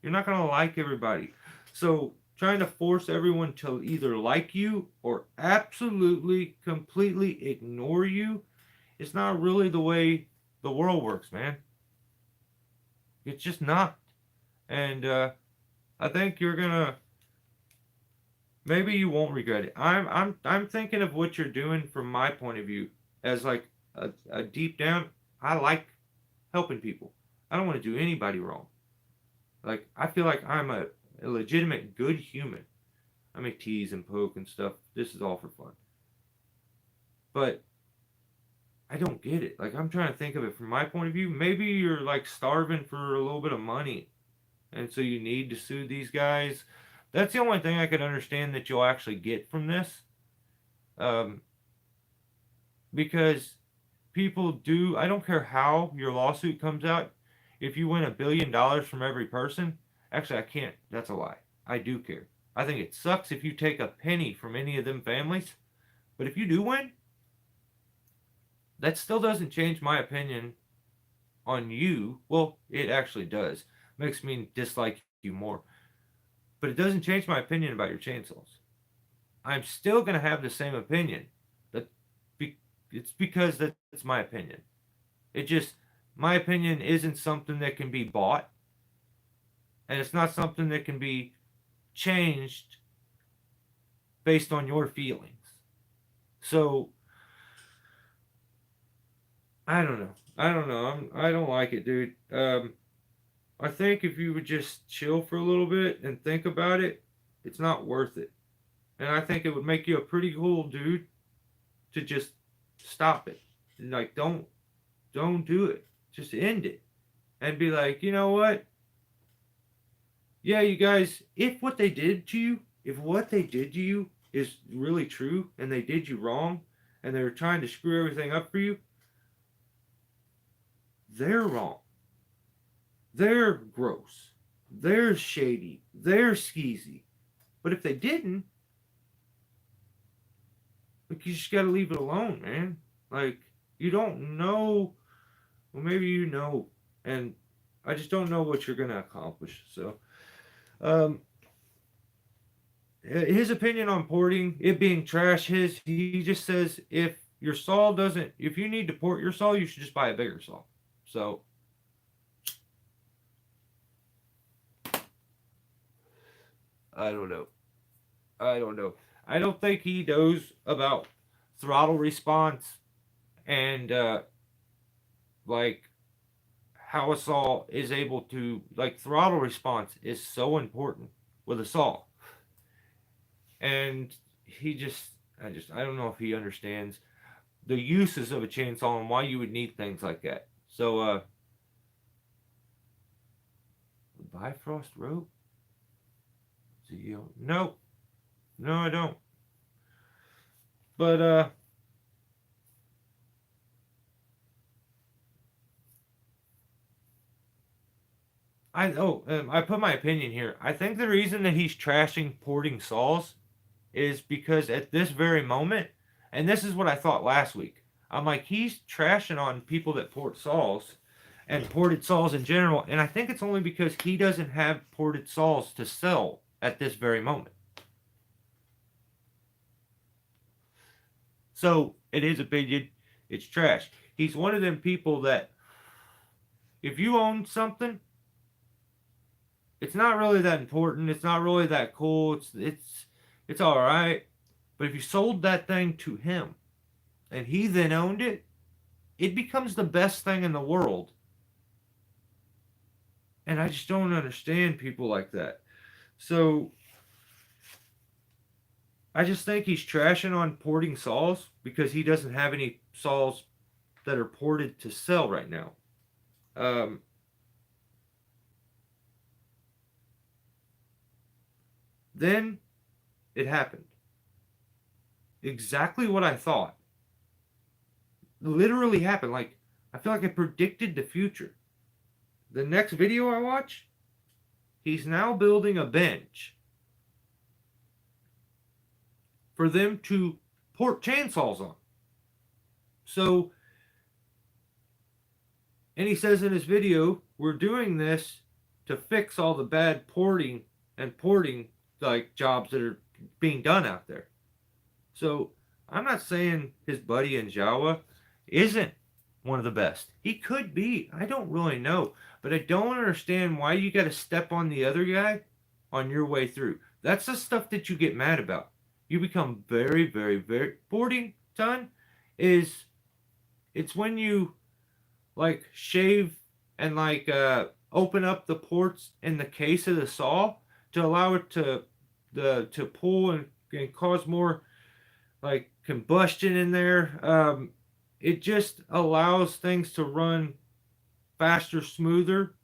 You're not going to like everybody. So trying to force everyone to either like you or absolutely, completely ignore you is not really the way the world works, man. It's just not. And I think you're gonna. Maybe you won't regret it. I'm thinking of what you're doing from my point of view as like a deep down. I like helping people. I don't want to do anybody wrong. Like I feel like I'm a legitimate good human. I make tease and poke and stuff. This is all for fun. But I don't get it. Like I'm trying to think of it from my point of view. Maybe you're like starving for a little bit of money, and so you need to sue these guys. That's the only thing I could understand that you'll actually get from this, um, because people do. I don't care how your lawsuit comes out. If you win $1 billion from every person, actually I can't. That's a lie. I do care. I think it sucks if you take a penny from any of them families, but if you do win, that still doesn't change my opinion on you. Well, it actually does. Makes me dislike you more. But it doesn't change my opinion about your chainsaws. I'm still going to have the same opinion. That it's because that's my opinion. It just my opinion isn't something that can be bought, and it's not something that can be changed based on your feelings. So I don't know. I don't know. I don't like it, dude. I think if you would just chill for a little bit and think about it, it's not worth it. And I think it would make you a pretty cool dude to just stop it. Like don't do it. Just end it. And be like, you know what? Yeah, you guys, if what they did to you is really true and they did you wrong and they're trying to screw everything up for you, they're wrong. They're gross. They're shady. They're skeezy. But if they didn't, like you just gotta leave it alone, man. Like you don't know. Well, maybe you know, and I just don't know what you're gonna accomplish. So, um, his opinion on porting, it being trash, he just says if you need to port your saw, you should just buy a bigger saw. So I don't know. I don't know. I don't think he knows about throttle response and like how a saw is able to like throttle response is so important with a saw. And I don't know if he understands the uses of a chainsaw and why you would need things like that. So Bifrost rope? No. No, I don't. But I put my opinion here. I think the reason that he's trashing porting saws is because at this very moment, and this is what I thought last week. I'm like he's trashing on people that port saws and ported saws in general, and I think it's only because he doesn't have ported saws to sell at this very moment. So, in his opinion, it's trash. He's one of them people that if you own something, it's not really that important. It's not really that cool. It's all right. But if you sold that thing to him and he then owned it, it becomes the best thing in the world. And I just don't understand people like that. So I just think he's trashing on porting saws because he doesn't have any saws that are ported to sell right now. Um, Then it happened. Exactly what I thought. Literally happened. Like, I feel like I predicted the future. The next video I watch, he's now building a bench for them to port chainsaws on. So, and he says in his video, we're doing this to fix all the bad porting like jobs that are being done out there. So I'm not saying his buddy in Jawa isn't one of the best. He could be. I don't really know. But I don't understand why you got to step on the other guy on your way through. That's the stuff that you get mad about. You become very, very, very. Porting done is, it's when you like shave and like open up the ports in the case of the saw to allow it to pull and cause more like combustion in there. It just allows things to run faster, smoother,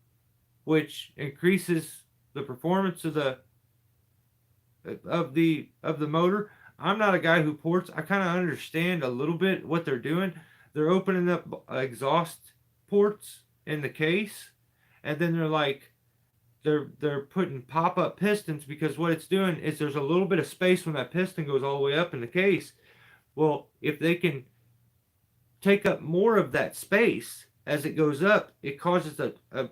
which increases the performance of the motor. I'm not a guy who ports. I kind of understand a little bit what they're doing. They're opening up exhaust ports in the case, and then they're putting pop-up pistons, because what it's doing is there's a little bit of space when that piston goes all the way up in the case. Well, if they can take up more of that space as it goes up, it causes a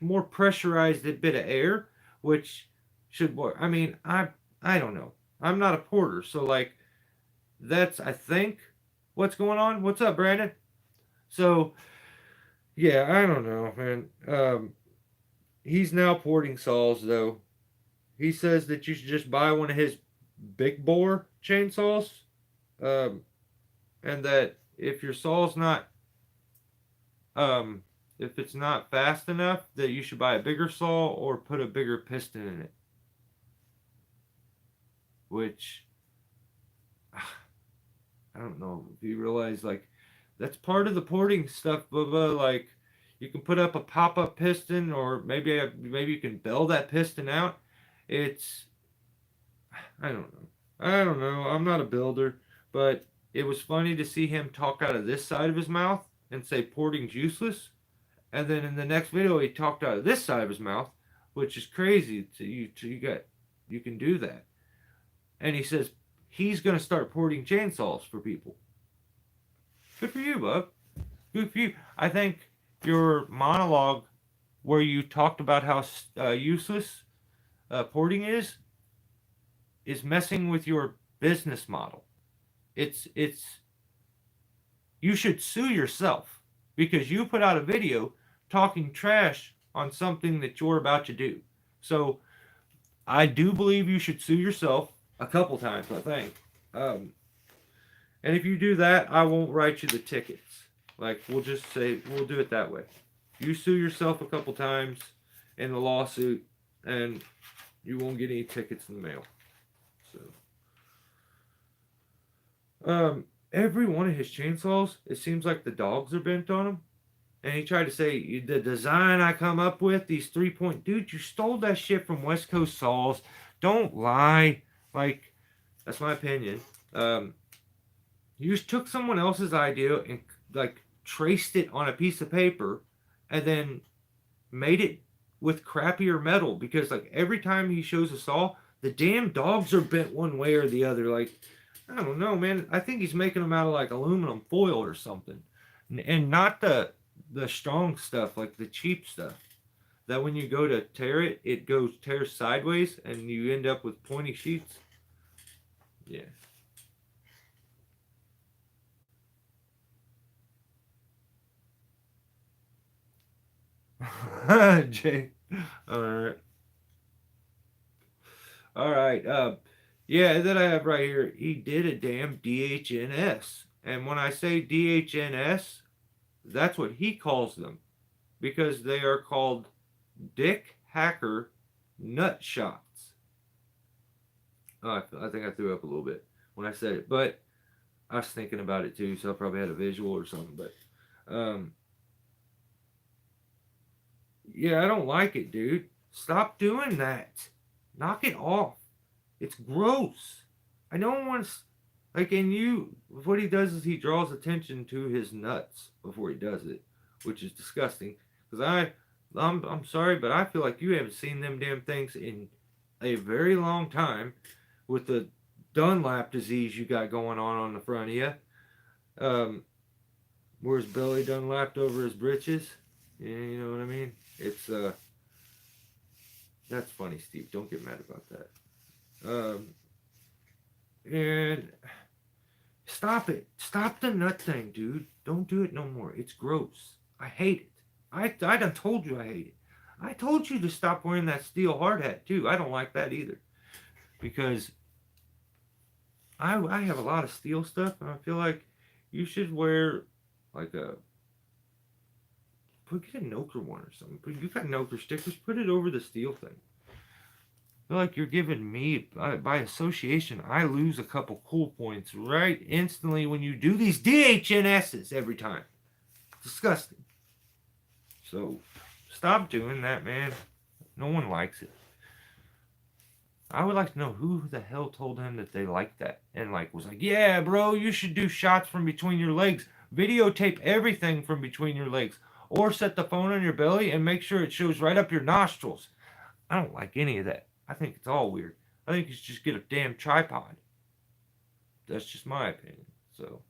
more pressurized bit of air, which should work. I mean, I don't know. I'm not a porter, so like that's, I think, what's going on. What's up, Brandon? So yeah, I don't know, man. He's now porting saws though. He says that you should just buy one of his big bore chainsaws, um, and that if your saw's not, if it's not fast enough, that you should buy a bigger saw or put a bigger piston in it. Which I don't know if you realize, like, that's part of the porting stuff, Bubba. Like, you can put up a pop-up piston, or maybe you can bell that piston out. It's, I don't know. I don't know. I'm not a builder, but it was funny to see him talk out of this side of his mouth and say porting's useless, and then in the next video he talked out of this side of his mouth, which is crazy. You can do that, and he says he's gonna start porting chainsaws for people. Good for you, bub. Good for you. I think your monologue where you talked about how useless porting is messing with your business model. It's you should sue yourself because you put out a video talking trash on something that you're about to do. So I do believe you should sue yourself a couple times, I think. And if you do that, I won't write you the tickets. Like, we'll just say, we'll do it that way. You sue yourself a couple times in the lawsuit, and you won't get any tickets in the mail. So, every one of his chainsaws, it seems like the dogs are bent on them. And he tried to say, the design I come up with, these 3-point, dude, you stole that shit from West Coast Saws. Don't lie. Like, that's my opinion. You just took someone else's idea and like traced it on a piece of paper and then made it with crappier metal, because like every time he shows a saw, the damn dogs are bent one way or the other. Like, I don't know, man. I think he's making them out of like aluminum foil or something, and not the strong stuff, like the cheap stuff. That when you go to tear it, it tears sideways, and you end up with pointy sheets. Yeah. Jay. All right. All right. Yeah, that I have right here. He did a damn DHNS. And when I say DHNS, that's what he calls them, because they are called Dick Hacker Nut Shots. Oh, I think I threw up a little bit when I said it, but I was thinking about it too, so I probably had a visual or something. But yeah, I don't like it, dude. Stop doing that. Knock it off. It's gross. I don't want to. Like, and what he does is he draws attention to his nuts before he does it, which is disgusting. Because I'm sorry, but I feel like you haven't seen them damn things in a very long time with the Dunlap disease you got going on the front of you. Where his belly done lapped over his britches. Yeah, you know what I mean? It's that's funny, Steve. Don't get mad about that. And stop it. Stop the nut thing, dude. Don't do it no more. It's gross. I hate it. I done told you I hate it. I told you to stop wearing that steel hard hat too. I don't like that either. Because I have a lot of steel stuff and I feel like you should wear like get a Noker one or something. You got Noker stickers, put it over the steel thing. I feel like you're giving me, by association, I lose a couple cool points right instantly when you do these DHNSs every time. Disgusting. So, stop doing that, man. No one likes it. I would like to know who the hell told him that they liked that. And was like, yeah, bro, you should do shots from between your legs. Videotape everything from between your legs. Or set the phone on your belly and make sure it shows right up your nostrils. I don't like any of that. I think it's all weird. I think you should just get a damn tripod. That's just my opinion. So.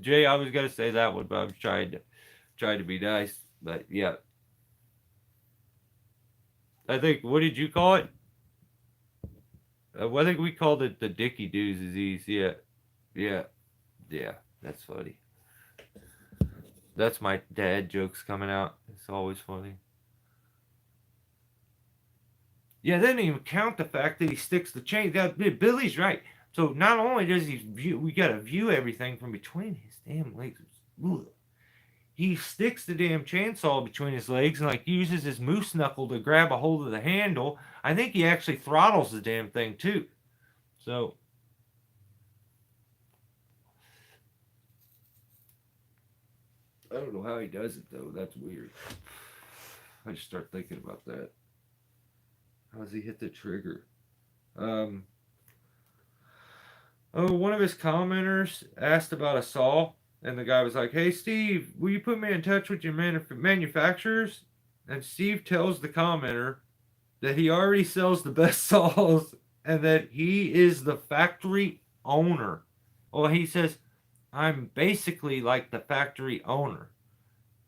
Jay, I was gonna say that one, but I'm trying to be nice. But yeah. I think, what did you call it? I think we called it the Dicky Doos disease. Yeah. Yeah. Yeah. That's funny. That's my dad jokes coming out. It's always funny. Yeah, they didn't even count the fact that he sticks the chain. Billy's right. So not only does we gotta view everything from between his damn legs. Ugh. He sticks the damn chainsaw between his legs and uses his moose knuckle to grab a hold of the handle. I think he actually throttles the damn thing too. So I don't know how he does it though. That's weird. I just start thinking about that. How does he hit the trigger? One of his commenters asked about a saw, and the guy was like, "Hey, Steve, will you put me in touch with your manufacturers?" And Steve tells the commenter that he already sells the best saws and that he is the factory owner. Well, he says, "I'm basically like the factory owner,"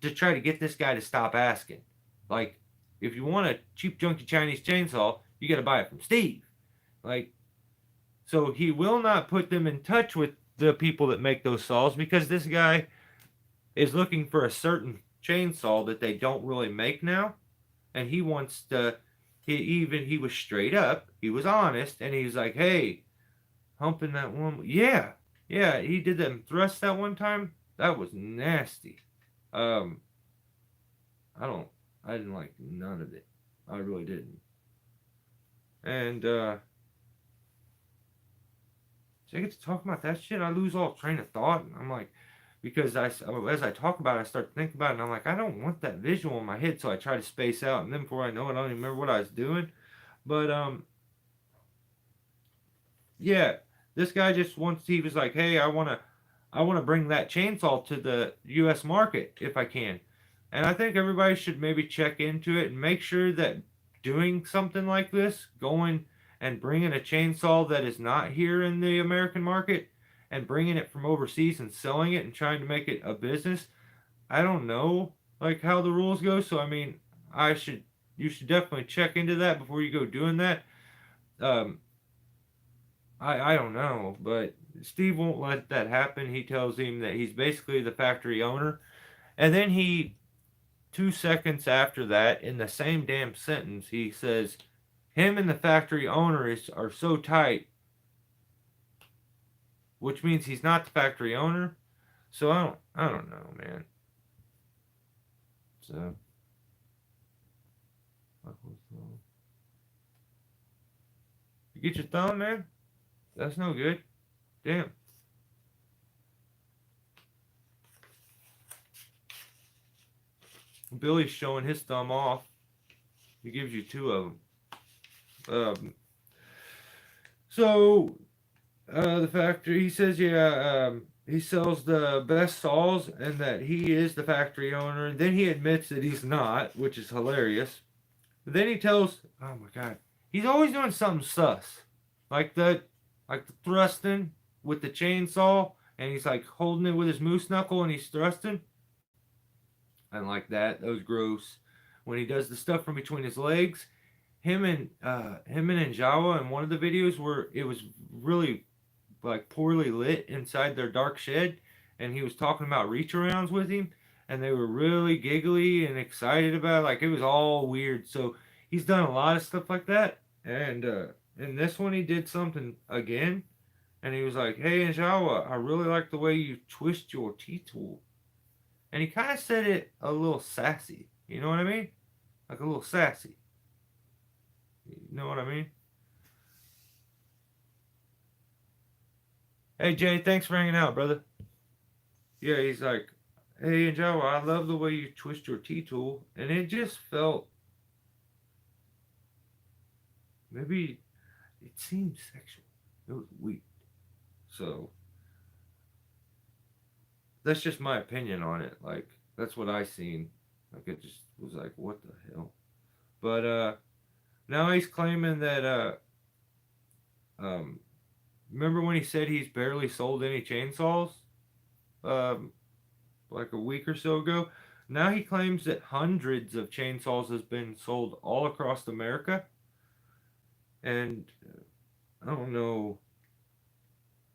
to try to get this guy to stop asking. Like, if you want a cheap, junky Chinese chainsaw, you got to buy it from Steve. So he will not put them in touch with the people that make those saws because this guy is looking for a certain chainsaw that they don't really make now. And he wants to, he was straight up, he was honest, and he was like, "Hey, humping that one." Yeah, he did them thrust that one time. That was nasty. I didn't like none of it. I really didn't. And, so I get to talk about that shit, I lose all train of thought. And I'm like, because as I talk about it, I start thinking about it, and I'm like, I don't want that visual in my head, so I try to space out, and then before I know it, I don't even remember what I was doing. But yeah, this guy just wants. He was like, "Hey, I wanna bring that chainsaw to the U.S. market if I can," and I think everybody should maybe check into it and make sure that doing something like this, going and bringing a chainsaw that is not here in the American market and bringing it from overseas and selling it and trying to make it a business. I don't know how the rules go, so I mean, you should definitely check into that before you go doing that. Um, I don't know, but Steve won't let that happen. He tells him that he's basically the factory owner, and then 2 seconds after that, in the same damn sentence, he says, him and the factory owner are so tight, which means he's not the factory owner. So I don't know, man. So, you get your thumb, man? That's no good. Damn. Billy's showing his thumb off. He gives you two of them. So the factory, he says, yeah, he sells the best saws and that he is the factory owner. And then he admits that he's not, which is hilarious. But then he tells, oh my god, he's always doing something sus, like the thrusting with the chainsaw, and he's like holding it with his moose knuckle and he's thrusting. I don't like that. That was gross. When he does the stuff from between his legs, him and Jawa in one of the videos where it was really like poorly lit inside their dark shed, and he was talking about reach arounds with him, and they were really giggly and excited about it. Like it was all weird. So he's done a lot of stuff like that, and in this one he did something again, and he was like, "Hey, Jawa, I really like the way you twist your T tool," and he kind of said it a little sassy. You know what I mean? Like a little sassy. You know what I mean? Hey Jay, thanks for hanging out, brother. Yeah, he's like, hey Joe, I love the way you twist your T tool, and it just felt maybe it seemed sexual. It was weird. So that's just my opinion on it. Like that's what I seen. Like it just was like, what the hell? But now he's claiming that um remember when he said he's barely sold any chainsaws? Um like a week or so ago. Now he claims that hundreds of chainsaws has been sold all across America, and I don't know.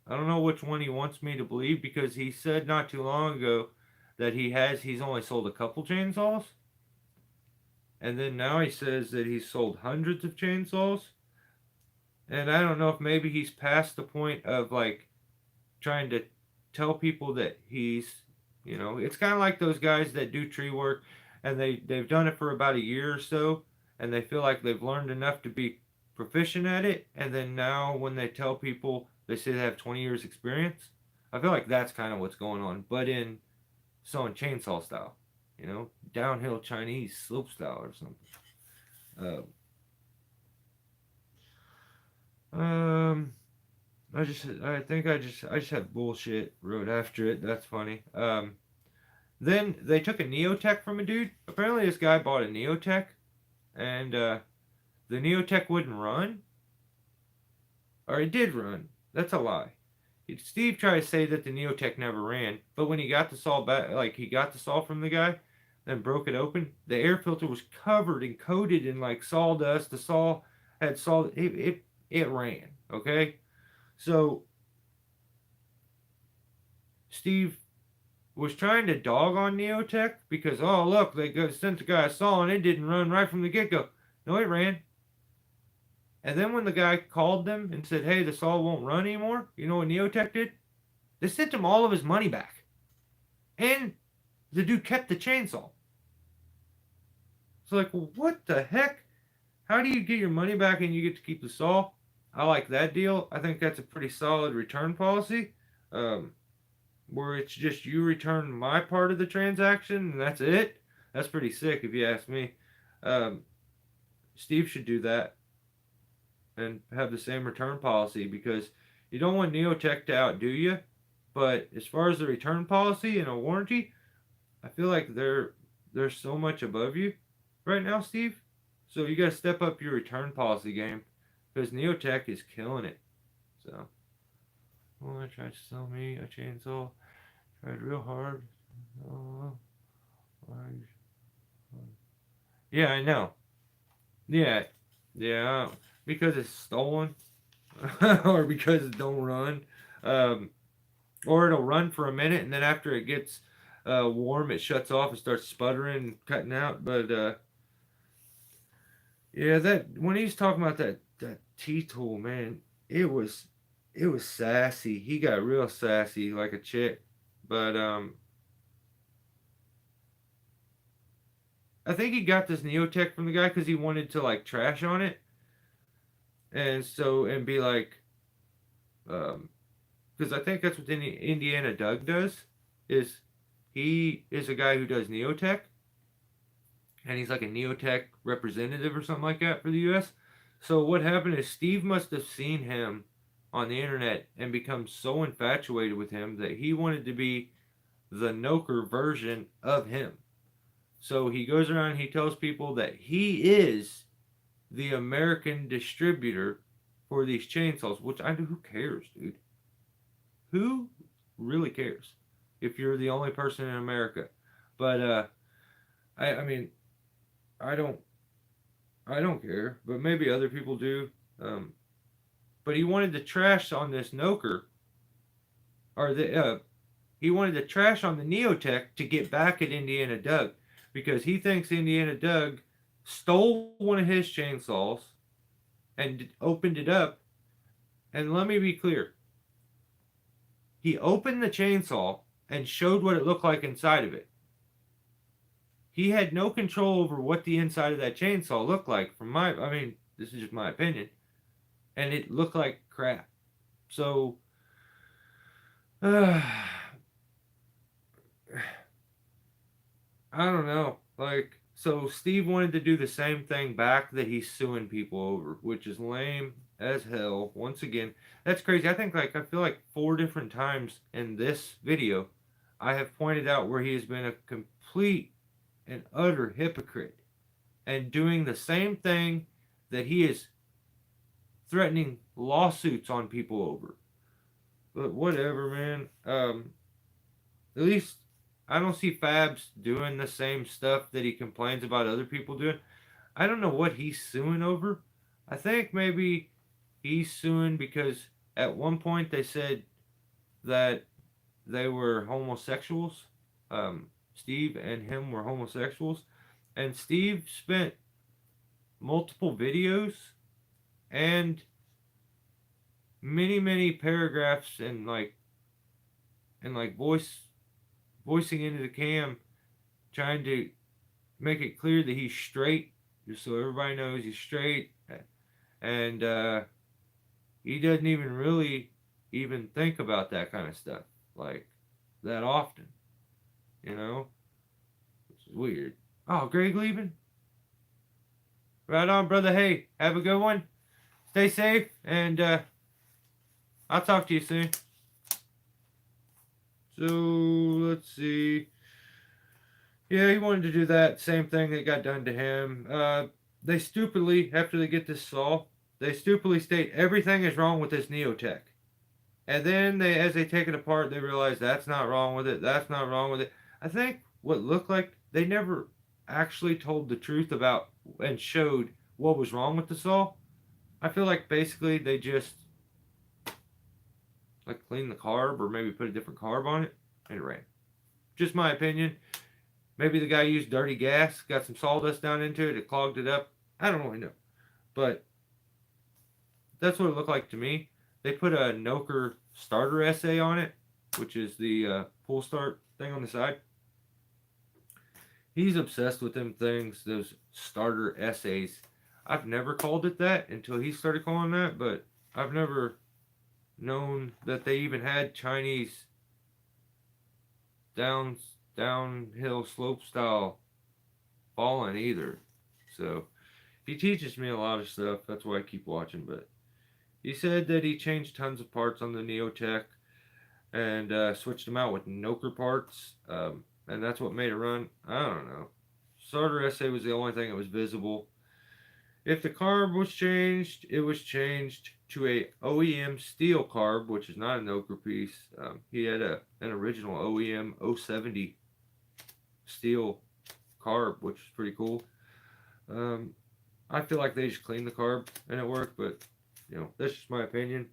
I don't know which one he wants me to believe because he said not too long ago that he's only sold a couple chainsaws, and then now he says that he's sold hundreds of chainsaws, and I don't know if maybe he's past the point of like trying to tell people that it's kind of like those guys that do tree work and they've done it for about a year or so and they feel like they've learned enough to be proficient at it, and then now when they tell people they say they have 20 years experience. I feel like that's kind of what's going on, but in sewing chainsaw style, downhill Chinese slope style or something. Um, I think I just had bullshit wrote after it. That's funny. Then they took a Neotech from a dude. Apparently, this guy bought a Neotech, and the Neotech wouldn't run, or it did run. That's a lie. Steve tried to say that the Neotech never ran, but when he got the saw back, like he got the saw from the guy, then broke it open, the air filter was covered and coated in like sawdust. The saw had saw it ran. Okay, so Steve was trying to dog on Neotech because, oh look, sent the guy a saw and it didn't run right from the get go. No, it ran. And then when the guy called them and said, hey, the saw won't run anymore, you know what Neotech did? They sent him all of his money back. And the dude kept the chainsaw. So like, well, what the heck? How do you get your money back and you get to keep the saw? I like that deal. I think that's a pretty solid return policy. Um, where it's just you return my part of the transaction and that's it. That's pretty sick if you ask me. Um, Steve should do that and have the same return policy because you don't want Neotech to outdo you. But as far as the return policy and a warranty, I feel like they're so much above you right now, Steve. So you got to step up your return policy game because Neotech is killing it. So, oh, they tried to sell me a chainsaw. Tried real hard. Oh, yeah, I know. Yeah, yeah, because it's stolen, or because it don't run, um, or it'll run for a minute and then after it gets warm, it shuts off and starts sputtering and cutting out. But yeah, that when he's talking about that T tool, man, it was it was sassy. He got real sassy like a chick. But I think he got this Neotech from the guy because he wanted to like trash on it, and be like, um, because I think that's what Indiana Doug does. Is he is a guy who does Neotech, and he's like a Neotech representative or something like that for the U.S. So what happened is Steve must have seen him on the internet and become so infatuated with him that he wanted to be the Noker version of him. So he goes around, he tells people that he is the American distributor for these chainsaws, which I do. Who cares, dude? Who really cares if you're the only person in America? But I mean, I don't, I don't care. But maybe other people do. Um, but he wanted to trash on this Noker, or he wanted to trash on the Neotech to get back at Indiana Doug because he thinks Indiana Doug stole one of his chainsaws and opened it up. And let me be clear, he opened the chainsaw and showed what it looked like inside of it. He had no control over what the inside of that chainsaw looked like. I mean, this is just my opinion, and it looked like crap. So, I don't know. Like, so Steve wanted to do the same thing back that he's suing people over, which is lame as hell. Once again, that's crazy. I feel like 4 different times in this video, I have pointed out where he has been a complete and utter hypocrite and doing the same thing that he is threatening lawsuits on people over. But whatever, man. At least I don't see Fabs doing the same stuff that he complains about other people doing. I don't know what he's suing over. I think maybe he's suing because at one point they said that they were homosexuals. Steve and him were homosexuals. And Steve spent multiple videos and many paragraphs and like voicing into the cam trying to make it clear that he's straight, just so everybody knows he's straight, and he doesn't even really even think about that kind of stuff like that often, you know, which is weird. Oh, Greg leaving? Right on, brother. Hey, have a good one. Stay safe, and I'll talk to you soon. So let's see. Yeah, he wanted to do that same thing that got done to him. They stupidly, after they get this saw, they stupidly state everything is wrong with this Neotech. And then as they take it apart, they realize that's not wrong with it. That's not wrong with it. I think what looked like they never actually told the truth about and showed what was wrong with the saw. I feel like basically they just like cleaned the carb or maybe put a different carb on it and it ran. Just my opinion. Maybe the guy used dirty gas, got some sawdust down into it, it clogged it up. I don't really know. But that's what it looked like to me. They put a Noker starter essay on it, which is the pull start thing on the side. He's obsessed with them things, those starter essays. I've never called it that until he started calling that, but I've never known that they even had Chinese downhill slope style falling either. So he teaches me a lot of stuff. That's why I keep watching. But he said that he changed tons of parts on the Neotech and switched them out with Noker parts, and that's what made it run. I don't know. Starter essay was the only thing that was visible. If the carb was changed, it was changed to a OEM steel carb, which is not a Noker piece. He had an original OEM 070 steel carb, which is pretty cool. I feel like they just cleaned the carb and it worked, but you know, that's just my opinion.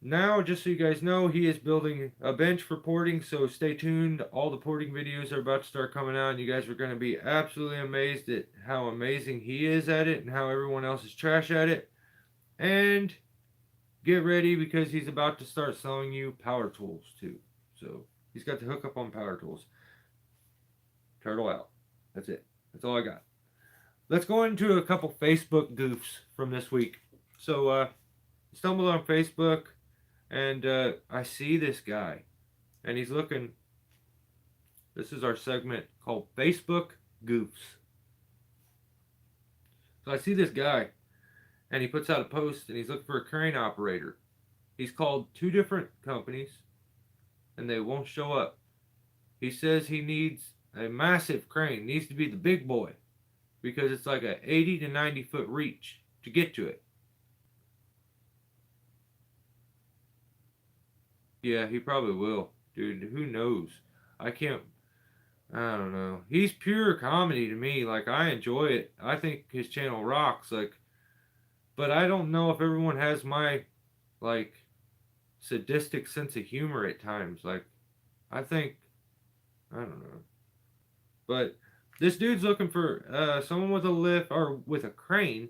Now, just so you guys know, he is building a bench for porting, so stay tuned. All the porting videos are about to start coming out, and you guys are going to be absolutely amazed at how amazing he is at it and how everyone else is trash at it. And get ready because he's about to start selling you power tools too. So he's got the hookup on power tools. Turtle out. That's it. That's all I got. Let's go into a couple Facebook goofs from this week. So stumbled on Facebook and I see this guy and he's looking. This is our segment called Facebook goofs. So I see this guy, and he puts out a post, and he's looking for a crane operator. He's called 2 different companies, and they won't show up. He says he needs a massive crane, needs to be the big boy, because it's like a 80 to 90 foot reach to get to it. Yeah, he probably will. Dude, who knows? I can't. I don't know. He's pure comedy to me. Like, I enjoy it. I think his channel rocks. Like, but I don't know if everyone has my, like, sadistic sense of humor at times. Like, I think, I don't know. But this dude's looking for someone with a lift or with a crane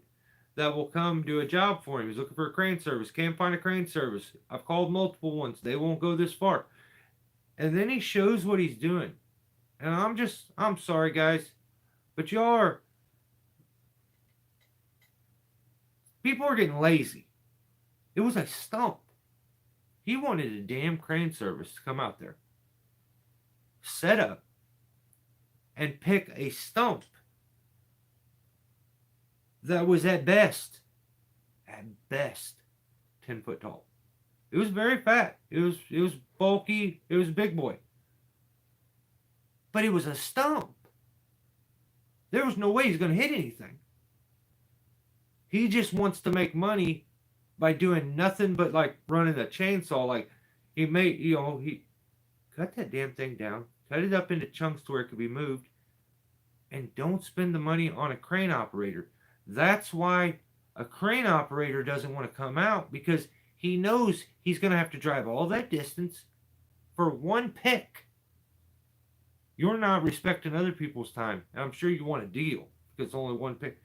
that will come do a job for him. He's looking for a crane service. Can't find a crane service. I've called multiple ones. They won't go this far. And then he shows what he's doing. And I'm sorry, guys, but people are getting lazy. It was a stump. He wanted a damn crane service to come out there, set up, and pick a stump that was at best, 10 foot tall. It was very fat. It was bulky. It was a big boy. But it was a stump. There was no way he's going to hit anything. He just wants to make money by doing nothing but like running a chainsaw. Like he cut that damn thing down, cut it up into chunks to where it could be moved, and don't spend the money on a crane operator. That's why a crane operator doesn't want to come out, because he knows he's going to have to drive all that distance for one pick. You're not respecting other people's time. And I'm sure you want a deal because it's only one pick.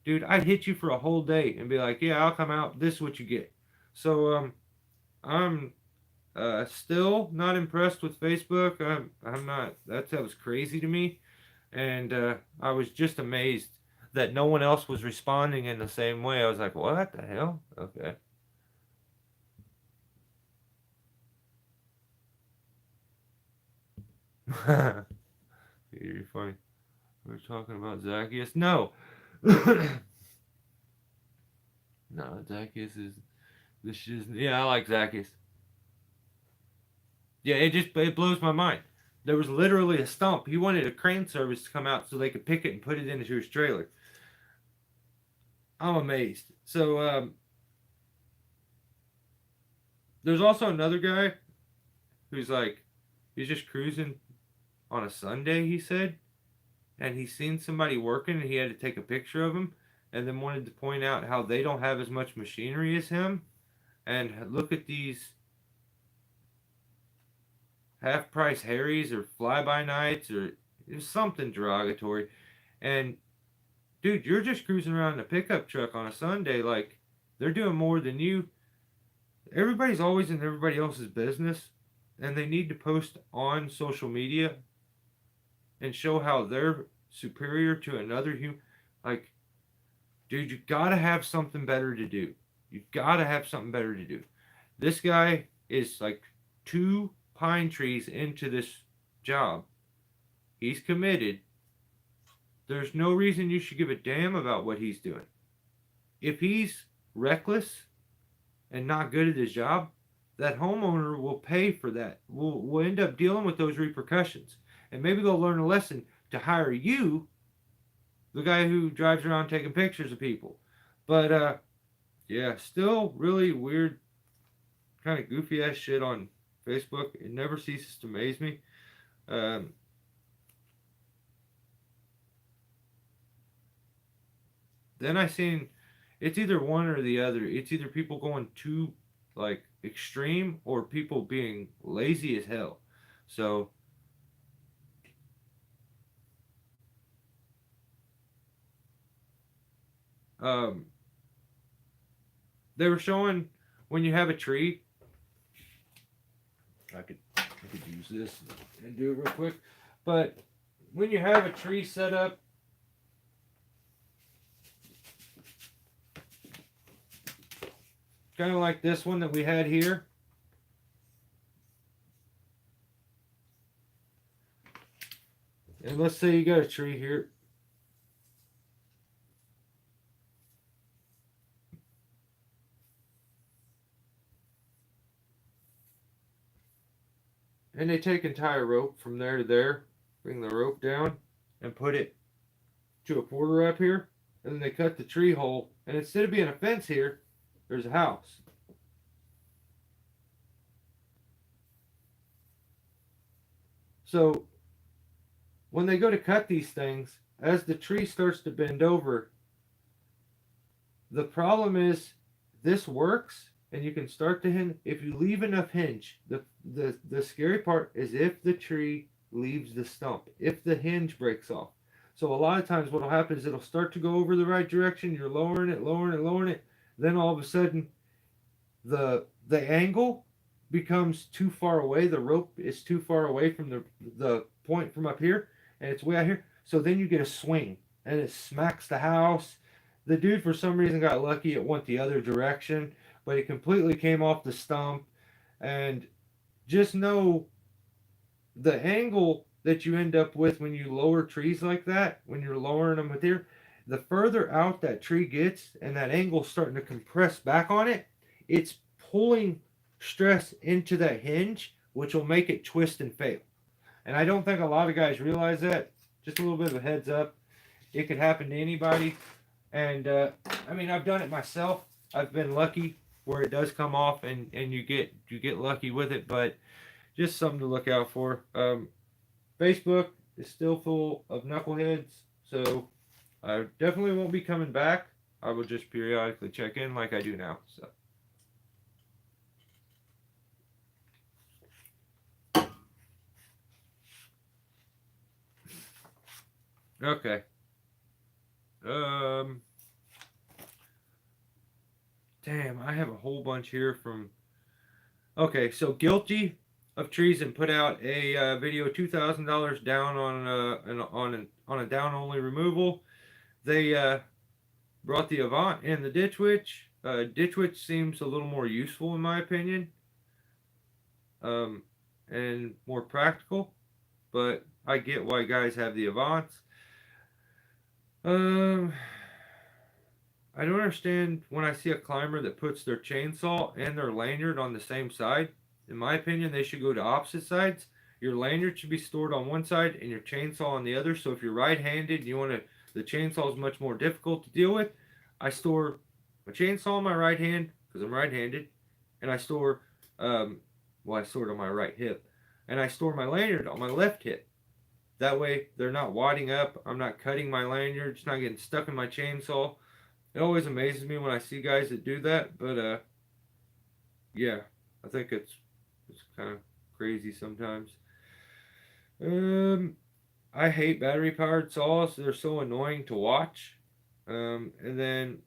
Dude, I'd hit you for a whole day and be like, yeah, I'll come out. This is what you get. So I'm still not impressed with Facebook. I'm not. That was crazy to me. And I was just amazed that no one else was responding in the same way. I was like, what the hell? Okay. You're funny. We're talking about Zacchaeus. No. No, Zacchaeus is this shit is, yeah, I like Zacchaeus. Yeah, it blows my mind. There was literally a stump. He wanted a crane service to come out so they could pick it and put it into his trailer. I'm amazed. So there's also another guy who's like, he's just cruising on a Sunday, he said, and he's seen somebody working and he had to take a picture of him, and then wanted to point out how they don't have as much machinery as him, and look at these half price Harrys or fly-by nights, or it was something derogatory. And dude, you're just cruising around in a pickup truck on a Sunday. Like, they're doing more than you. Everybody's always in everybody else's business, and they need to post on social media and show how they're superior to another human. Like, dude, you gotta have something better to do. You gotta have something better to do. This guy is like 2 pine trees into this job. He's committed. There's no reason you should give a damn about what he's doing. If he's reckless and not good at his job, that homeowner will pay for that. We'll end up dealing with those repercussions. And maybe they'll learn a lesson to hire you, the guy who drives around taking pictures of people. But, yeah, still really weird, kind of goofy ass shit on Facebook. It never ceases to amaze me. Then I seen it's either one or the other. It's either people going too like extreme or people being lazy as hell. So um, they were showing when you have a tree. I could use this and do it real quick. But when you have a tree set up, kind of like this one that we had here. And let's say you got a tree here. And they take and tie a rope from there to there, bring the rope down, and put it to a quarter up here. And then they cut the tree hole. And instead of being a fence here, there's a house. So when they go to cut these things, as the tree starts to bend over, the problem is this works and you can start to hinge if you leave enough hinge. The scary part is if the tree leaves the stump, if the hinge breaks off. So a lot of times what will happen is it'll start to go over the right direction, you're lowering it, lowering it, lowering it, then all of a sudden the angle becomes too far away, the rope is too far away from the point from up here, and it's way out here. So then you get a swing and it smacks the house. The dude for some reason got lucky, it went the other direction, but it completely came off the stump. And just know the angle that you end up with when you lower trees like that, when you're lowering them with here, the further out that tree gets and that angle's starting to compress back on it, it's pulling stress into that hinge, which will make it twist and fail. And I don't think a lot of guys realize that. Just a little bit of a heads up. It could happen to anybody. And I mean, I've done it myself. I've been lucky where it does come off, and you get lucky with it. But just something to look out for. Facebook is still full of knuckleheads, so I definitely won't be coming back. I will just periodically check in like I do now. So. Okay. Damn, I have a whole bunch here from. Okay, so guilty of treason put out a video $2,000 down on a down only removal. They brought the Avant and the Ditch Witch. Ditch Witch seems a little more useful in my opinion, and more practical. But I get why guys have the Avants. I don't understand when I see a climber that puts their chainsaw and their lanyard on the same side. In my opinion, they should go to opposite sides. Your lanyard should be stored on one side and your chainsaw on the other. So if you're right-handed and you want to, the chainsaw is much more difficult to deal with. I store my chainsaw on my right hand because I'm right-handed, and I store, I store it on my right hip, and I store my lanyard on my left hip. That way, they're not wadding up. I'm not cutting my lanyard. It's not getting stuck in my chainsaw. It always amazes me when I see guys that do that, but yeah, I think it's kind of crazy sometimes. I hate battery powered saws. They're so annoying to watch. And then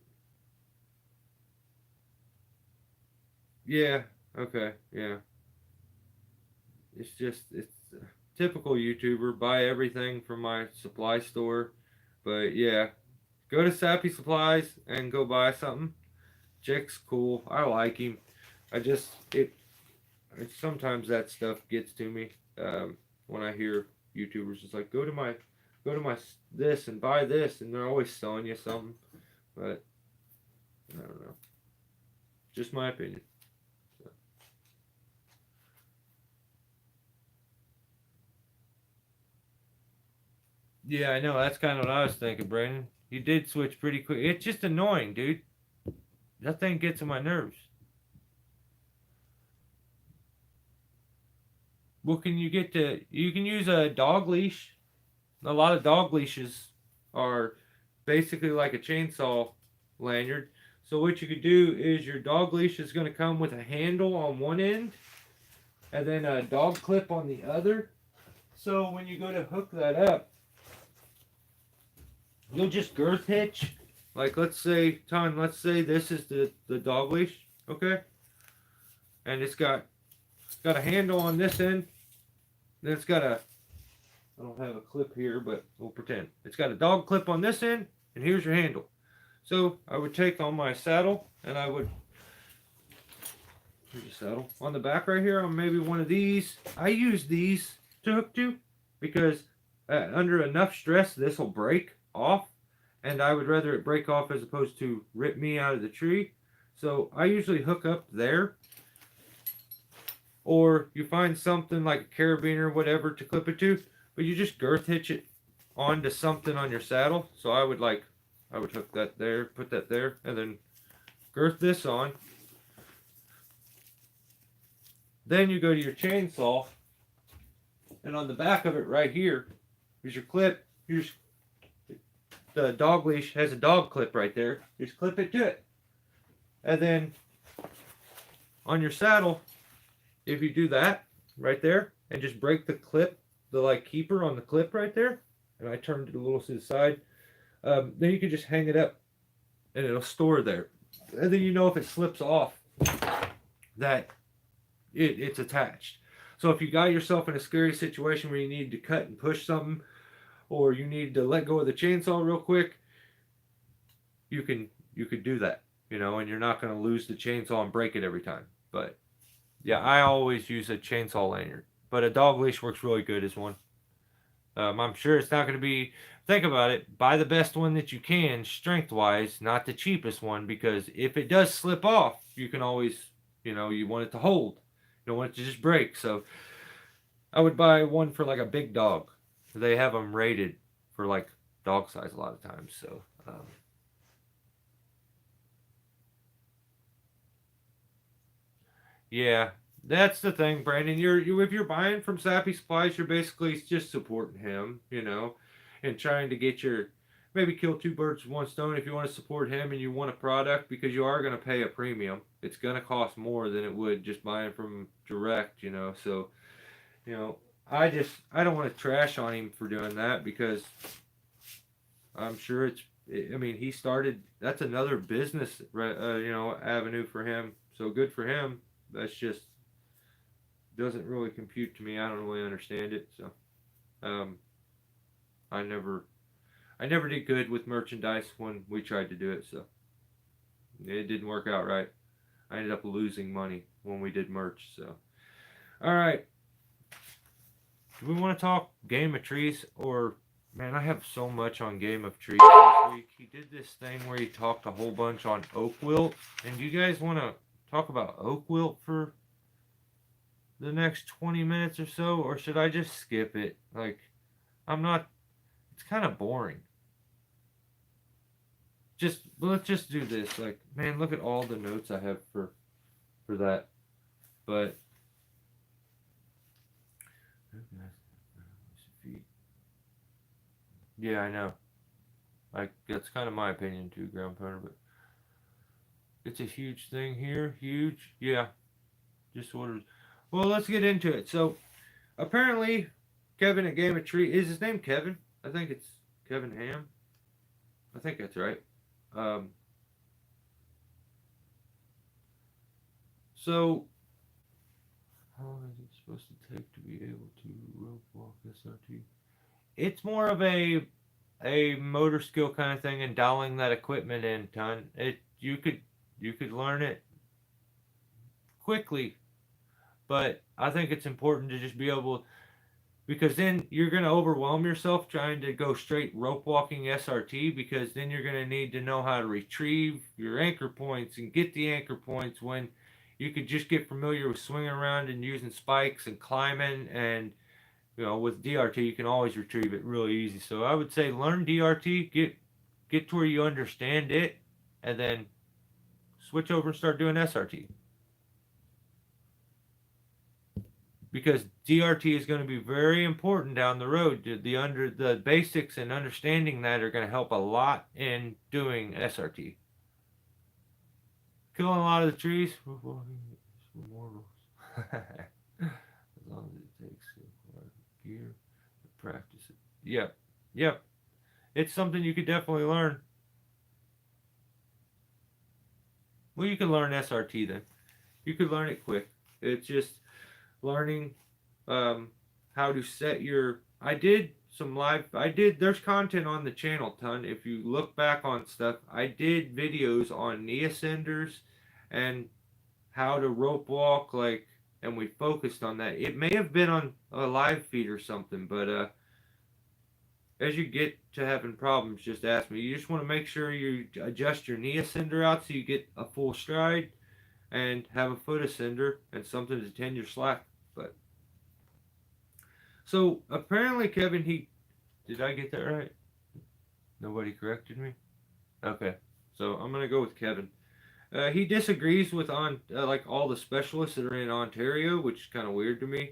yeah, okay, yeah. It's typical YouTuber. Buy everything from my supply store, but yeah, go to Sappy Supplies and go buy something. Jake's cool. I like him. I just sometimes that stuff gets to me when I hear YouTubers just like go to my this and buy this, and they're always selling you something. But I don't know. Just my opinion. So. Yeah, I know. That's kind of what I was thinking, Brandon. You did switch pretty quick. It's just annoying, dude. That thing gets on my nerves. What can you get to? You can use a dog leash. A lot of dog leashes are basically like a chainsaw lanyard. So what you could do is your dog leash is going to come with a handle on one end and then a dog clip on the other. So when you go to hook that up, you'll just girth hitch. Like let's say this is the dog leash, okay? And it's got a handle on this end. Then it's got a, I don't have a clip here, but we'll pretend. It's got a dog clip on this end, and here's your handle. So I would take on my saddle, and I would, here's a saddle. On the back right here, on maybe one of these, I use these to hook to, because under enough stress, this will break off, and I would rather it break off as opposed to rip me out of the tree. So I usually hook up there, or you find something like a carabiner or whatever to clip it to, but you just girth hitch it onto something on your saddle. So I would hook that there, put that there, and then girth this on. Then you go to your chainsaw, and on the back of it right here is your clip. Here's the dog leash has a dog clip right there. Just clip it to it. And then on your saddle, if you do that right there and just break the clip, the like keeper on the clip right there, and I turned it a little to the side, then you can just hang it up and it'll store there. And then you know if it slips off that it's attached. So if you got yourself in a scary situation where you need to cut and push something, or you need to let go of the chainsaw real quick, you could do that, and you're not going to lose the chainsaw and break it every time. But yeah, I always use a chainsaw lanyard, but a dog leash works really good as one. I'm sure it's not going to be. Think about it. Buy the best one that you can, strength wise, not the cheapest one, because if it does slip off, you can always, you want it to hold. You don't want it to just break. So I would buy one for like a big dog. They have them rated for like dog size a lot of times. So yeah, that's the thing, Brandon. If you're buying from Sappy Supplies, you're basically just supporting him, and trying to get your maybe kill two birds with one stone if you want to support him and you want a product because you are going to pay a premium. It's going to cost more than it would just buying from direct. So I don't want to trash on him for doing that because I'm sure I mean, he started. That's another business, avenue for him. So good for him. That's just doesn't really compute to me. I don't really understand it. So, um, I never, I never did good with merchandise when we tried to do it. So it didn't work out right. I ended up losing money when we did merch. So, all right. Do we want to talk Game of Trees or? Man, I have so much on Game of Trees this week. He did this thing where he talked a whole bunch on oak wilt. And you guys want to talk about oak wilt for the next 20 minutes or so? Or should I just skip it? Like, I'm not, it's kind of boring. Let's just do this. Like, man, look at all the notes I have for that. But, yeah, I know. Like, that's kind of my opinion too, ground pounder, but it's a huge thing here. Huge. Yeah. Just ordered. Well, let's get into it. So, apparently, Kevin at Game of Tree, is his name Kevin? I think it's Kevin Ham. I think that's right. Um, so, how long is it supposed to take to be able to rope walk SRT? It's more of a motor skill kind of thing and dialing that equipment in, ton. You could learn it quickly, but I think it's important to just be able, because then you're going to overwhelm yourself trying to go straight rope walking SRT, because then you're going to need to know how to retrieve your anchor points and get the anchor points when you could just get familiar with swinging around and using spikes and climbing. And with DRT you can always retrieve it really easy. So I would say learn DRT, get to where you understand it, and then switch over and start doing SRT. Because DRT is going to be very important down the road. The basics and understanding that are going to help a lot in doing SRT. Killing a lot of the trees. As long as it takes gear to practice it. Yep, yep. It's something you could definitely learn. Well, you can learn SRT then. You could learn it quick. It's just learning how to set your. There's content on the channel, ton. If you look back on stuff, I did videos on knee ascenders and how to rope walk, and we focused on that. It may have been on a live feed or something, but as you get to having problems, just ask me. You just want to make sure you adjust your knee ascender out so you get a full stride and have a foot ascender and something to tend your slack. But so apparently, Kevin, he did I get that right? Nobody corrected me. Okay, so I'm gonna go with Kevin. He disagrees with on like all the specialists that are in Ontario, which is kind of weird to me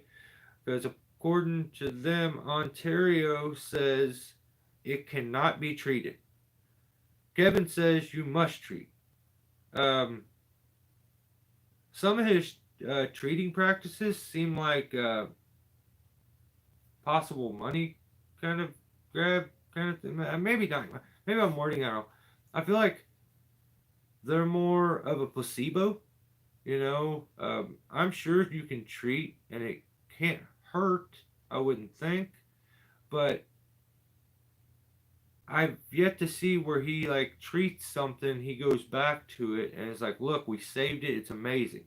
because according to them, Ontario says it cannot be treated. Kevin says you must treat. Um, some of his treating practices seem like possible money kind of grab kind of thing. Maybe not. Maybe I'm wording it wrong. I feel like they're more of a placebo. I'm sure you can treat and it can't hurt. I wouldn't think, but I've yet to see where he like treats something, he goes back to it and it's like, look, we saved it. It's amazing.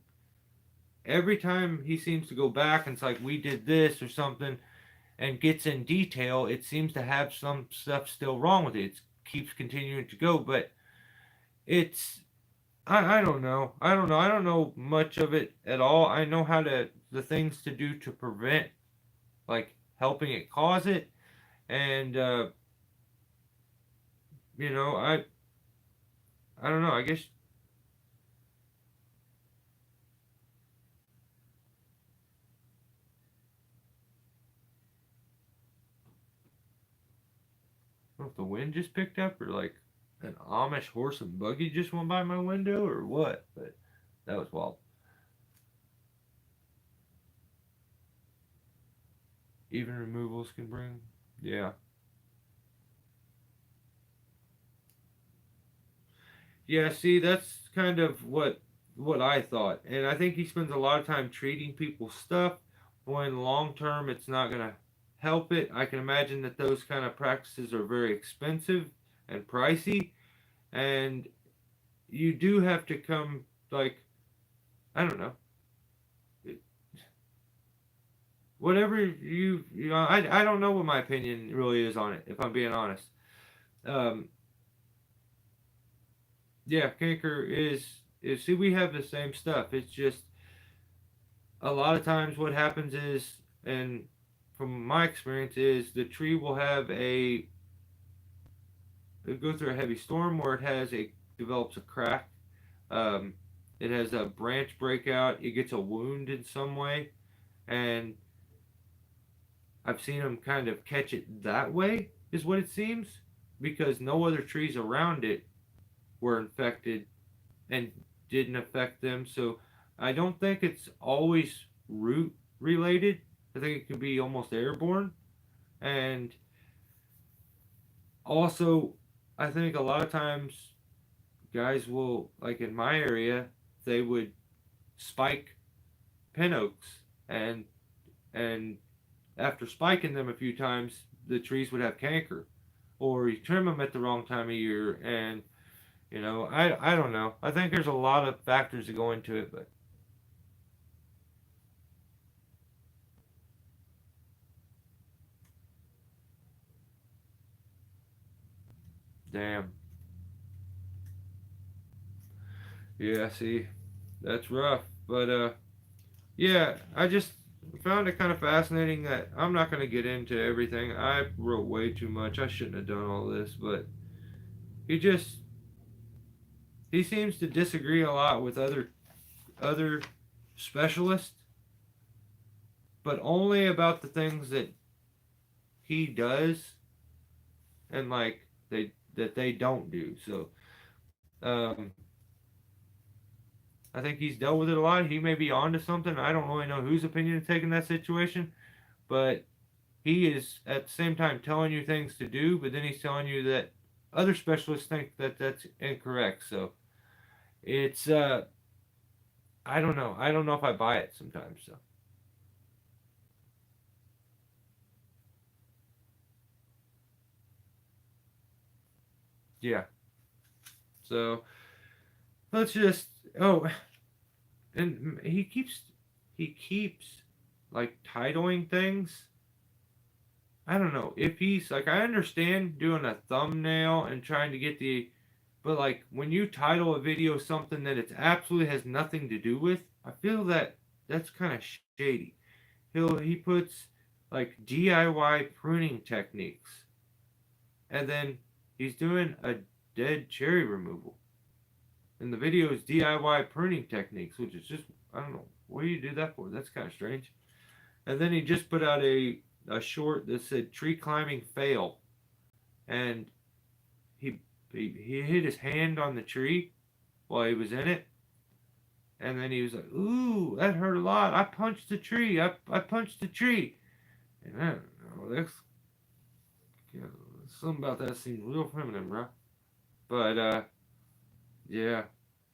Every time he seems to go back and it's like we did this or something and gets in detail, it seems to have some stuff still wrong with it. It keeps continuing to go, but it's I don't know. I don't know. I don't know much of it at all. I know how to the things to do to prevent like helping it cause it, and you know I don't know. I guess I don't know if the wind just picked up or like an Amish horse and buggy just went by my window or what, but that was wild. Even removals can bring. Yeah. Yeah, see, that's kind of what I thought. And I think he spends a lot of time treating people's stuff when long term it's not going to help it. I can imagine that those kind of practices are very expensive and pricey and you do have to come like I don't know. Whatever I don't know what my opinion really is on it if I'm being honest. Um yeah, canker is see we have the same stuff. It's just a lot of times what happens is, and from my experience is the tree will have a it go through a heavy storm where it has a develops a crack. um, it has a branch breakout, it gets a wound in some way, and I've seen them kind of catch it that way is what it seems, because no other trees around it were infected and didn't affect them. So I don't think it's always root related. I think it can be almost airborne. And also, I think a lot of times guys will, like in my area, they would spike pin oaks, and after spiking them a few times, the trees would have canker, or you trim them at the wrong time of year, and I don't know. I think there's a lot of factors that go into it, but damn, yeah, see, that's rough, but yeah, I just found it kind of fascinating that I'm not going to get into everything. I wrote way too much. I shouldn't have done all this, but he just he seems to disagree a lot with other specialists, but only about the things that he does and like they don't do. So um, I think he's dealt with it a lot. He may be onto something. I don't really know whose opinion to take in that situation, but he is at the same time telling you things to do, but then he's telling you that other specialists think that that's incorrect. So it's I don't know. I don't know if I buy it sometimes. So yeah. So let's just oh, and he keeps like titling things I don't know if he's like, I understand doing a thumbnail and trying to get the, but like when you title a video something that it absolutely has nothing to do with, I feel that that's kind of shady. He puts like DIY pruning techniques, and then he's doing a dead cherry removal, and the video is DIY pruning techniques, which is just, I don't know, what do you do that for? That's kind of strange. And then he just put out a short that said tree climbing fail, and he he hit his hand on the tree while he was in it, and then he was like, "Ooh, that hurt a lot. I punched the tree. I punched the tree." And I don't know, that's, yeah, something about that seems real feminine, bro. But yeah,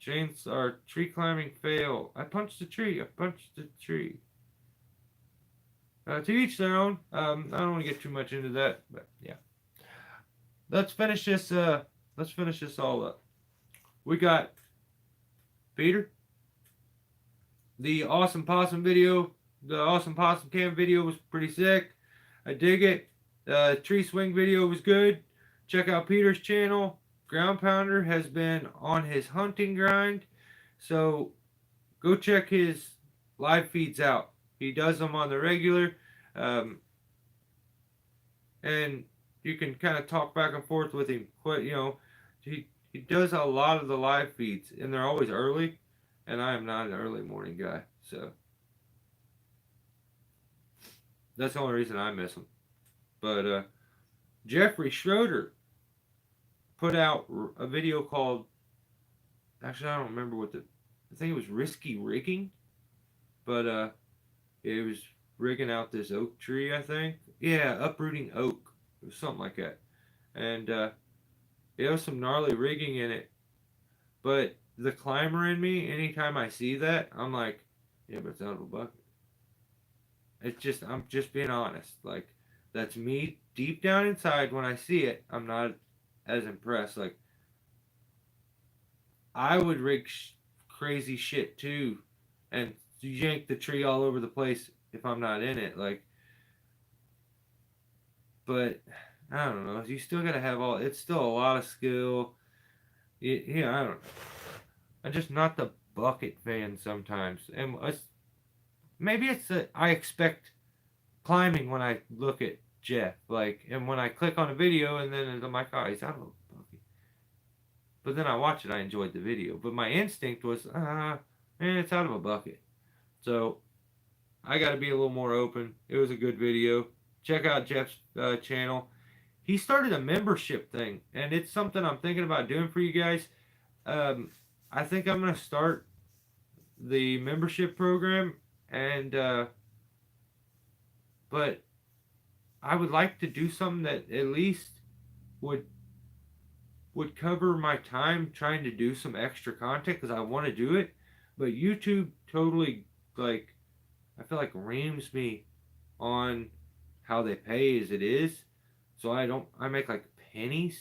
chainsaw tree climbing fail. I punched the tree. I punched the tree. To each their own. I don't want to get too much into that, but yeah. Let's finish this. Let's finish this all up. We got Peter, the awesome possum video. The awesome possum cam video was pretty sick. I dig it. The tree swing video was good. Check out Peter's channel. Ground Pounder has been on his hunting grind, so go check his live feeds out. He does them on the regular, um, and you can kind of talk back and forth with him. But he does a lot of the live feeds, and they're always early, and I am not an early morning guy, so that's the only reason I miss him. But Jeffrey Schroeder put out a video called, actually I don't remember what I think it was Risky Rigging, but it was rigging out this oak tree, I think. Yeah, uprooting oak. It was something like that. And it was some gnarly rigging in it. But the climber in me, anytime I see that, I'm like, yeah, but it's out of a bucket. It's just, I'm just being honest. Like, that's me deep down inside. When I see it, I'm not as impressed. Like, I would rig crazy shit too and yank the tree all over the place if I'm not in it. Like, but I don't know. You still gotta have all. It's still a lot of skill. Yeah, I don't know. I'm just not the bucket fan sometimes, and maybe it's that I expect climbing when I look at Jeff. Like, and when I click on a video, and then I'm like, oh, he's out of a bucket. But then I watch it, I enjoyed the video. But my instinct was, it's out of a bucket. So I got to be a little more open. It was a good video. Check out Jeff's channel. He started a membership thing, and it's something I'm thinking about doing for you guys. Um, I think I'm gonna start the membership program, and but I would like to do something that at least would cover my time trying to do some extra content because I want to do it. But YouTube totally, like, I feel like reams me on how they pay as it is. So I make like pennies.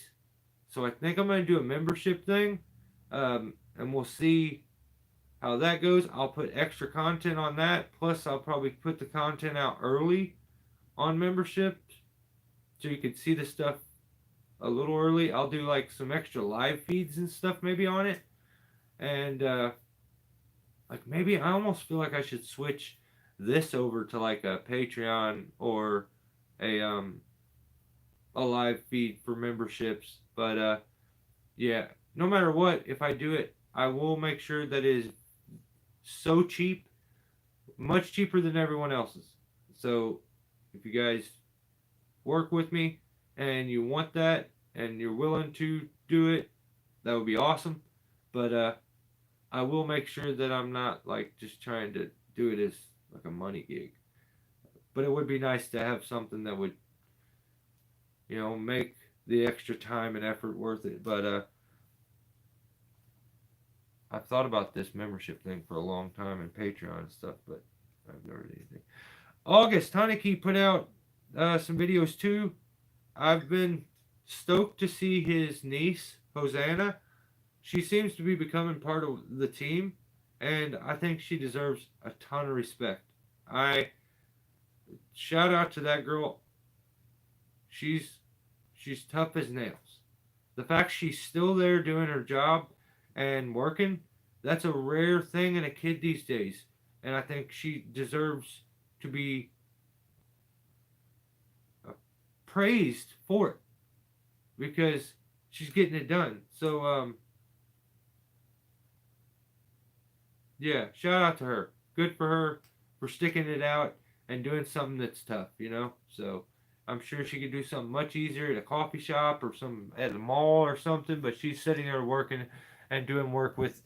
So I think I'm going to do a membership thing. And we'll see how that goes. I'll put extra content on that. Plus, I'll probably put the content out early on membership so you can see the stuff a little early. I'll do like some extra live feeds and stuff maybe on it. And like maybe I almost feel like I should switch this over to like a Patreon or a live feed for memberships. But yeah, no matter what, if I do it, I will make sure that it is so cheap, much cheaper than everyone else's. So if you guys work with me and you want that and you're willing to do it, that would be awesome. But I will make sure that I'm not like just trying to do it as like a money gig. But it would be nice to have something that would, make the extra time and effort worth it. But I've thought about this membership thing for a long time and Patreon and stuff, but I've never done anything. August Haneke put out some videos too. I've been stoked to see his niece, Hosanna. She seems to be becoming part of the team, and I think she deserves a ton of respect. I shout out to that girl. she's tough as nails. The fact she's still there doing her job and working, that's a rare thing in a kid these days. And I think she deserves to be uh, praised for it because she's getting it done. So yeah, shout out to her. Good for her for sticking it out and doing something that's tough, you know? So I'm sure she could do something much easier at a coffee shop or some at a mall or something, but she's sitting there working and doing work with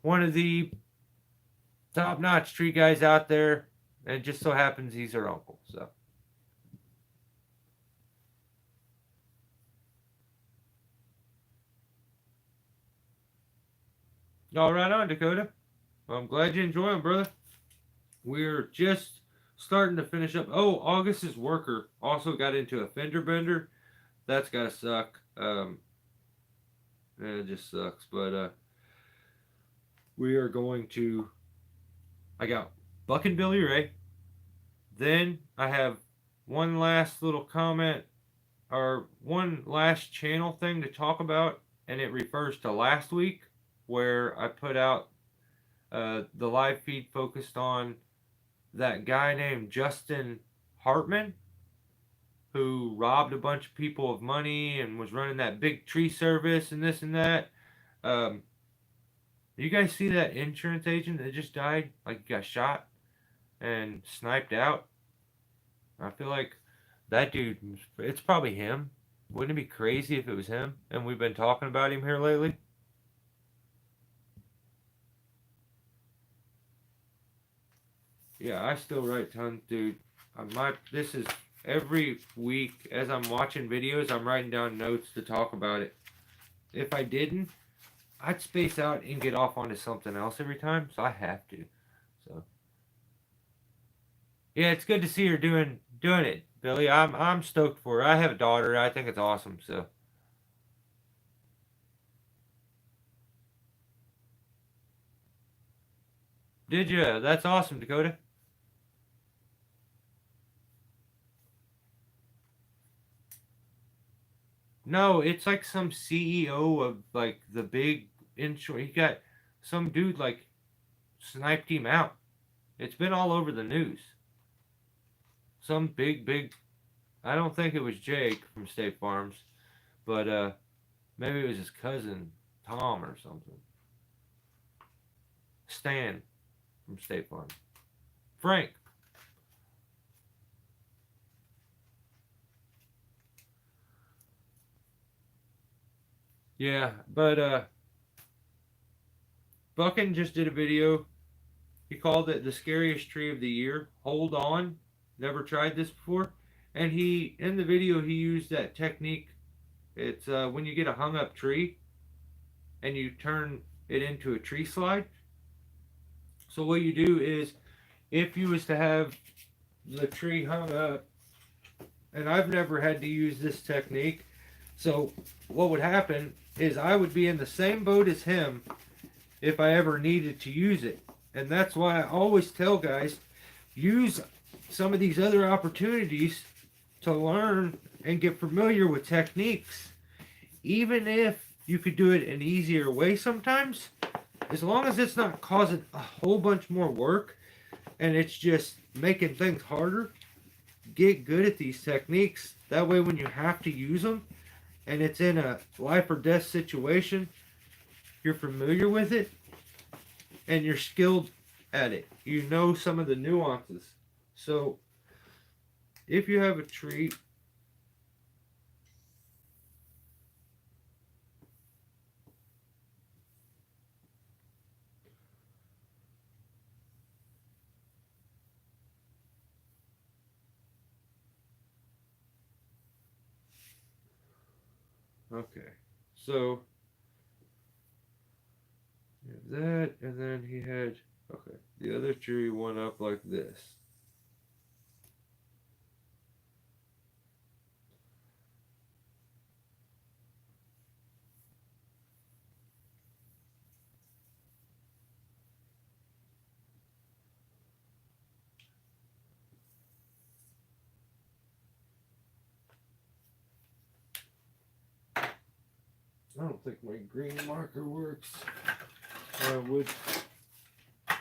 one of the top notch tree guys out there, and it just so happens he's her uncle. So all right on, Dakota. Well, I'm glad you enjoy them, brother. We're just starting to finish up. Oh, August's worker also got into a fender bender. That's gotta suck. It just sucks. But we are going to. I got Buck and Billy Ray. Then I have one last little comment or one last channel thing to talk about, and it refers to last week where I put out the live feed focused on that guy named Justin Hartman who robbed a bunch of people of money and was running that big tree service and this and that. Um, you guys see that insurance agent that just died? Like, he got shot and sniped out? I feel like that dude, it's probably him. Wouldn't it be crazy if it was him? And we've been talking about him here lately? Yeah, I still write tons, dude. This is every week as I'm watching videos, I'm writing down notes to talk about it. If I didn't, I'd space out and get off onto something else every time, so I have to. So yeah, it's good to see her doing it, Billy. I'm stoked for her. I have a daughter. I think it's awesome. So did you? That's awesome, Dakota. No, it's like some CEO of like the big insurance. He got some dude like sniped him out. It's been all over the news. Some big. I don't think it was Jake from State Farms, but maybe it was his cousin Tom or something. Stan from State Farm. Frank. Yeah, but Buckin just did a video. He called it the scariest tree of the year. Hold on. Never tried this before. And he in the video he used that technique. It's when you get a hung up tree and you turn it into a tree slide. So what you do is if you was to have the tree hung up, and I've never had to use this technique, so what would happen is I would be in the same boat as him if I ever needed to use it. And that's why I always tell guys use some of these other opportunities to learn and get familiar with techniques. Even if you could do it an easier way sometimes, as long as it's not causing a whole bunch more work and it's just making things harder, get good at these techniques. That way, when you have to use them and it's in a life or death situation, you're familiar with it and you're skilled at it. You know some of the nuances. So, if you have a tree, okay. So, that, and then he had, okay, the other tree went up like this. I don't think my green marker works. I would. I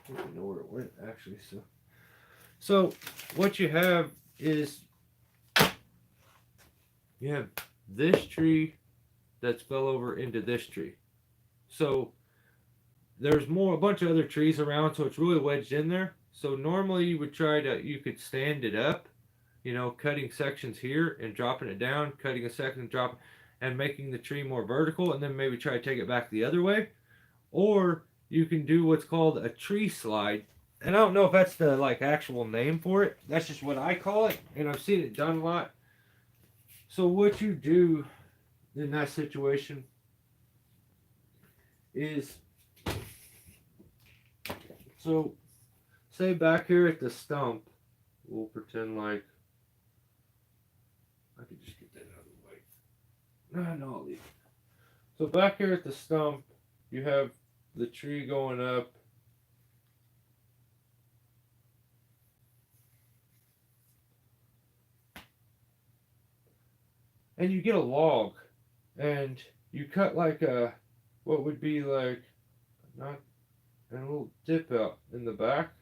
don't know where it went actually. So what you have is you have this tree that's fell over into this tree. So there's a bunch of other trees around, so it's really wedged in there. So normally you could stand it up, cutting sections here and dropping it down, cutting a section, drop, and making the tree more vertical, and then maybe try to take it back the other way. Or you can do what's called a tree slide. And I don't know if that's the actual name for it. That's just what I call it, and I've seen it done a lot. So what you do in that situation is, so say back here at the stump, we'll pretend like I could just get that out of the way. No, I'll leave it. So back here at the stump, you have the tree going up. And you get a log, and you cut what would be not a little dip out in the back.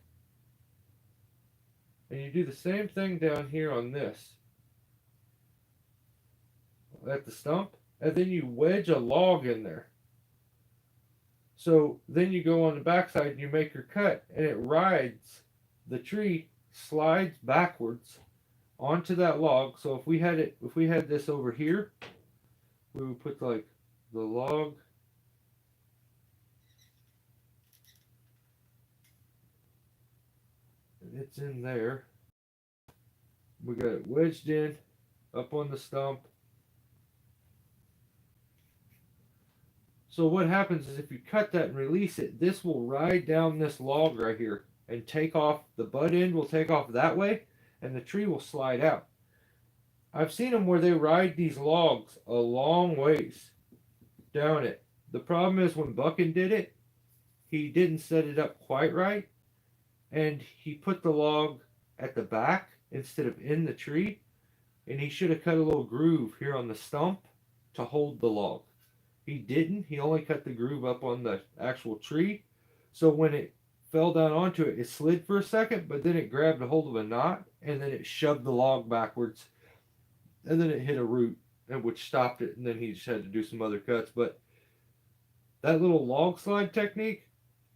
And you do the same thing down here on this, at the stump, and then you wedge a log in there. So then you go on the backside and you make your cut, and it rides, the tree slides backwards onto that log. So if we had this over here, we would put the log and it's in there. We got it wedged in up on the stump. So what happens is if you cut that and release it, this will ride down this log right here and take off, the butt end will take off that way, and the tree will slide out. I've seen them where they ride these logs a long ways down it. The problem is when Buckin did it, he didn't set it up quite right, and he put the log at the back instead of in the tree, and he should have cut a little groove here on the stump to hold the log. He didn't. He only cut the groove up on the actual tree. So when it fell down onto it, it slid for a second, but then it grabbed a hold of a knot, and then it shoved the log backwards, and then it hit a root, which stopped it, and then he just had to do some other cuts. But that little log slide technique,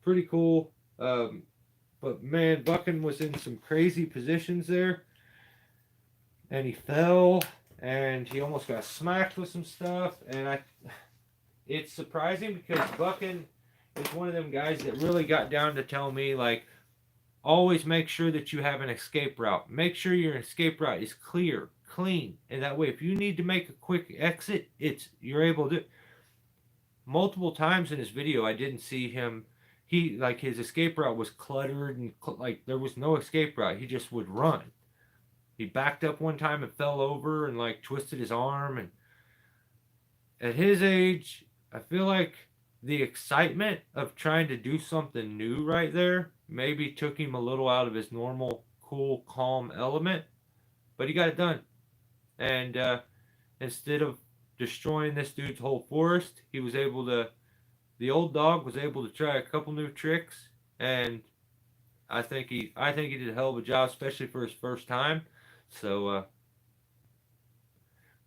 pretty cool. But man, Buckin was in some crazy positions there, and he fell, and he almost got smacked with some stuff, and it's surprising because Buckin is one of them guys that really got down to tell me, always make sure that you have an escape route. Make sure your escape route is clear, clean, and that way if you need to make a quick exit, you're able to. Multiple times in his video, I didn't see him. His escape route was cluttered and there was no escape route. He just would run. He backed up one time and fell over and twisted his arm. And at his age, I feel like the excitement of trying to do something new right there maybe took him a little out of his normal, cool, calm element. But he got it done. And instead of destroying this dude's whole forest, the old dog was able to try a couple new tricks, and I think he did a hell of a job, especially for his first time. So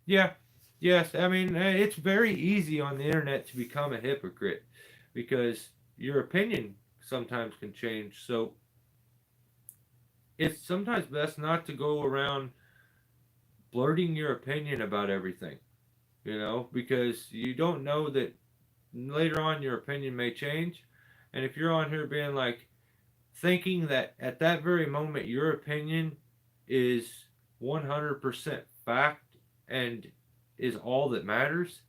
yeah, yes, I mean it's very easy on the internet to become a hypocrite because your opinion sometimes can change. So it's sometimes best not to go around blurting your opinion about everything, because you don't know that later on your opinion may change. And if you're on here being thinking that at that very moment your opinion is 100% fact and is all that matters,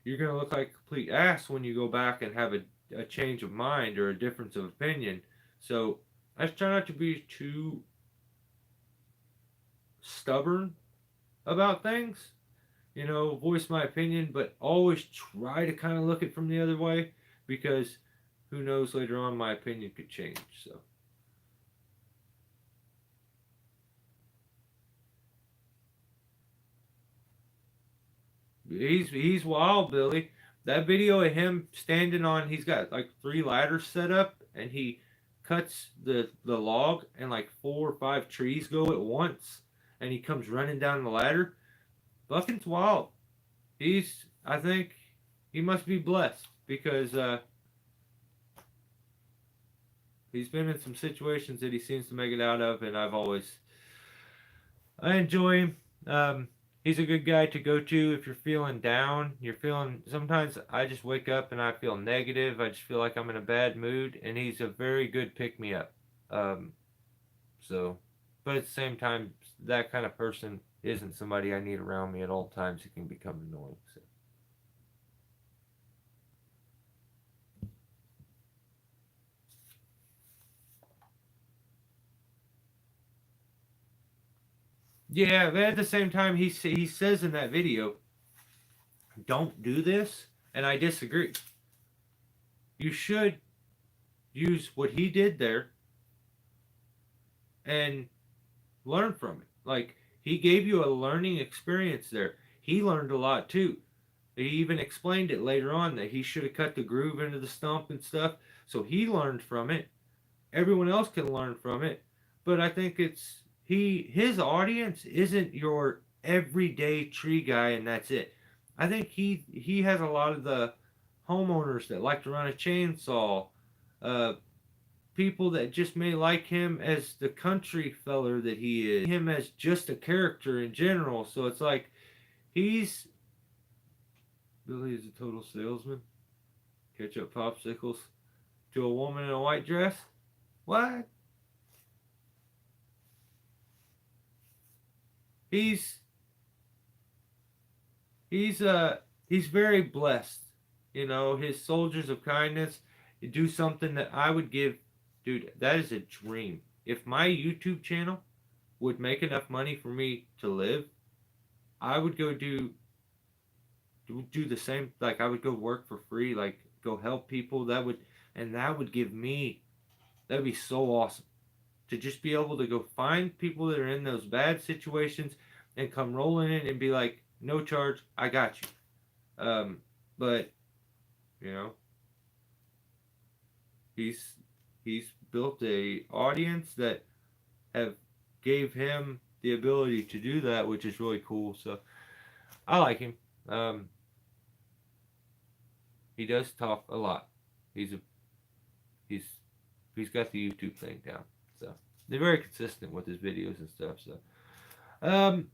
you're going to look like a complete ass when you go back and have a change of mind or a difference of opinion. So I try not to be too stubborn about things, voice my opinion, but always try to kind of look it from the other way, because who knows, later on my opinion could change. So he's wild, Billy. That video of him standing on, he's got like 3 ladders set up, and he cuts the log, and like 4 or 5 trees go at once, and he comes running down the ladder. Buckin's wild. I think he must be blessed because he's been in some situations that he seems to make it out of, and I enjoy him. He's a good guy to go to if you're feeling down. Sometimes I just wake up and I feel negative. I just feel like I'm in a bad mood, and he's a very good pick me up. Um, so, but at the same time, that kind of person isn't somebody I need around me at all times. It can become annoying. So. Yeah, but at the same time, he says in that video, "Don't do this," and I disagree. You should use what he did there and learn from it. Like, he gave you a learning experience there. He learned a lot too. He even explained it later on that he should have cut the groove into the stump and stuff. So he learned from it. Everyone else can learn from it. But I think his audience isn't your everyday tree guy and that's it. I think he has a lot of the homeowners that like to run a chainsaw, uh, people that just may like him as the country feller that he is, him as just a character in general. So it's like he's Billy is a total salesman. Ketchup popsicles to a woman in a white dress. What? He's he's very blessed. You know, his soldiers of kindness do something that I would give, dude, that is a dream. If my YouTube channel would make enough money for me to live, I would go do the same. Like, I would go work for free, like go help people. That would give me, that'd be so awesome to just be able to go find people that are in those bad situations and come rolling in and be like, no charge, I got you. But you know, he's he's built a audience that have gave him the ability to do that, which is really cool. So I like him. Um, he does talk a lot. He's a he's he's got the YouTube thing down. So they're very consistent with his videos and stuff. So um,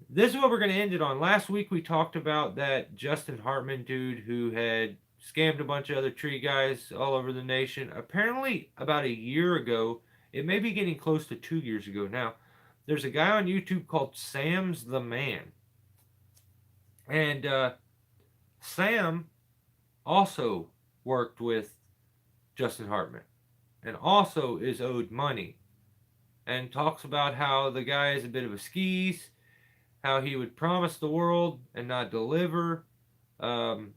this is what we're going to end it on. Last week we talked about that Justin Hartman dude who had scammed a bunch of other tree guys all over the nation. Apparently, about a year ago, it may be getting close to 2 years ago now, there's a guy on YouTube called Sam's the Man. And Sam also worked with Justin Hartman and also is owed money and talks about how the guy is a bit of a skis, how he would promise the world and not deliver. Um,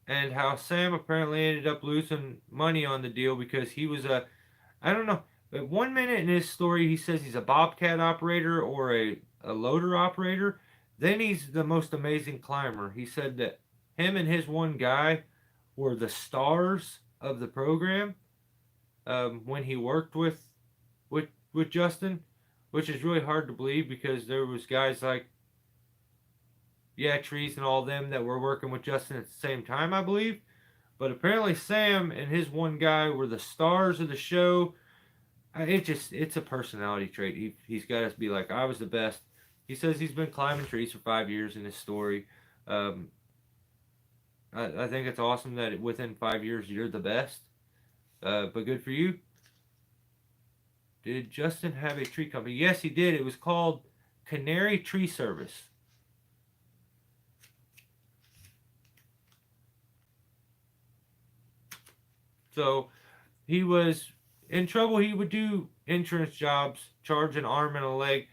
and how Sam apparently ended up losing money on the deal because he was I don't know, but 1 minute in his story he says he's a bobcat operator or a loader operator. Then he's the most amazing climber. He said that him and his one guy were the stars of the program when he worked with Justin, which is really hard to believe because there was guys like Trees and all them that were working with Justin at the same time, I believe. But apparently Sam and his one guy were the stars of the show. It's a personality trait. He's got to be like, I was the best. He says he's been climbing trees for 5 years in his story. Um, I think it's awesome that within 5 years you're the best. But good for you. Did Justin have a tree company? Yes, he did. It was called Canary Tree Service. So he was in trouble. He would do insurance jobs, charge an arm and a leg.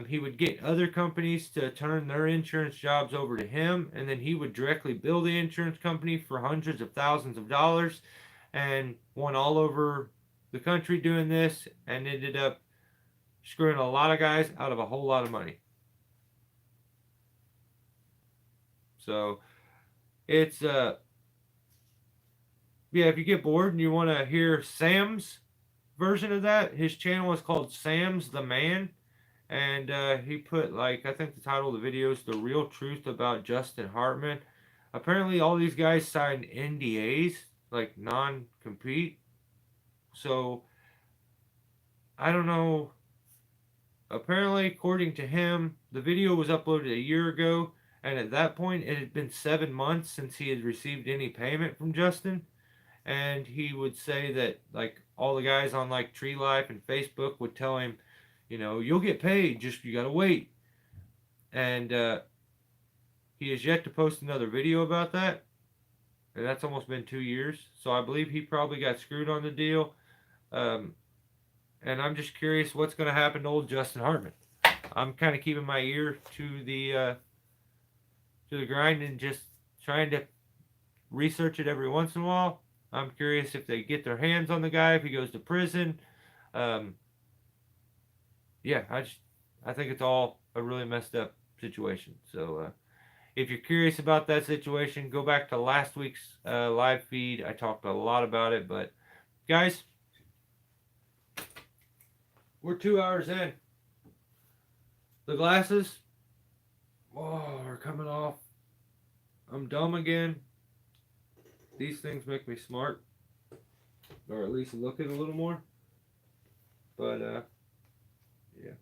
He would get other companies to turn their insurance jobs over to him, and then he would directly bill the insurance company for hundreds of thousands of dollars, and went all over the country doing this, and ended up screwing a lot of guys out of a whole lot of money. So it's yeah, if you get bored and you want to hear Sam's version of that, his channel is called Sam's the Man, and he put, like, I think the title of the video is The Real Truth About Justin Hartman. Apparently all these guys signed NDAs, like non-compete. So I don't know. Apparently, according to him, the video was uploaded a year ago, and at that point it had been 7 months since he had received any payment from Justin. And he would say that, like, all the guys on, like, Tree Life and Facebook would tell him, you'll get paid, just you gotta wait. And he has yet to post another video about that, and that's almost been 2 years. So I believe he probably got screwed on the deal. And I'm just curious what's going to happen to old Justin Hartman. I'm kind of keeping my ear to the grind and just trying to research it every once in a while. I'm curious if they get their hands on the guy, if he goes to prison. Yeah, I think it's all a really messed up situation. So if you're curious about that situation, go back to last week's live feed. I talked a lot about it, but guys, we're 2 hours in. The glasses, are coming off. I'm dumb again. These things make me smart, or at least look it a little more. But yeah,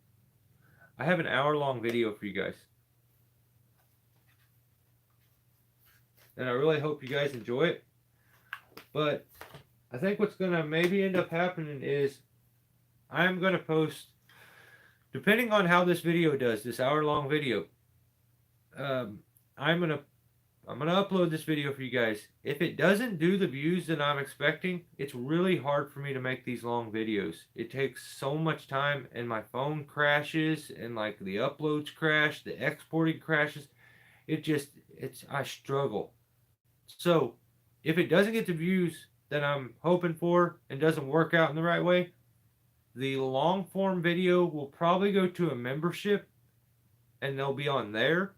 I have an hour-long video for you guys, and I really hope you guys enjoy it. But I think what's gonna maybe end up happening is I'm gonna post, depending on how this video does, this hour-long video. I'm gonna upload this video for you guys. If it doesn't do the views that I'm expecting, it's really hard for me to make these long videos. It takes so much time, and my phone crashes, and like the uploads crash, the exporting crashes. I struggle. So if it doesn't get the views that I'm hoping for and doesn't work out in the right way, the long form video will probably go to a membership, and they'll be on there.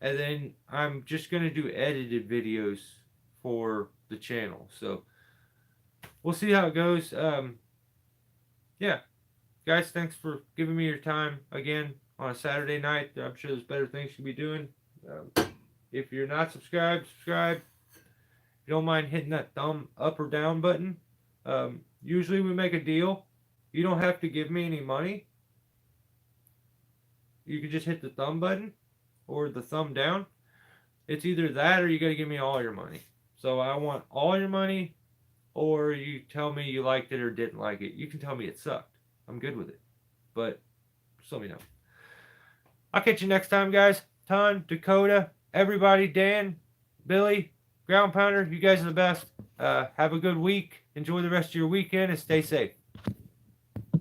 And then I'm just going to do edited videos for the channel. So we'll see how it goes. Yeah. Guys, thanks for giving me your time again on a Saturday night. I'm sure there's better things you can be doing. If you're not subscribed, subscribe. If you don't mind hitting that thumb up or down button. Usually we make a deal. You don't have to give me any money. You can just hit the thumb button or the thumb down. It's either that or you got to give me all your money. So I want all your money, or you tell me you liked it or didn't like it. You can tell me it sucked. I'm good with it. But just let me know. I'll catch you next time, guys. Ton, Dakota, everybody, Dan, Billy, Ground Pounder, you guys are the best. Have a good week. Enjoy the rest of your weekend and stay safe.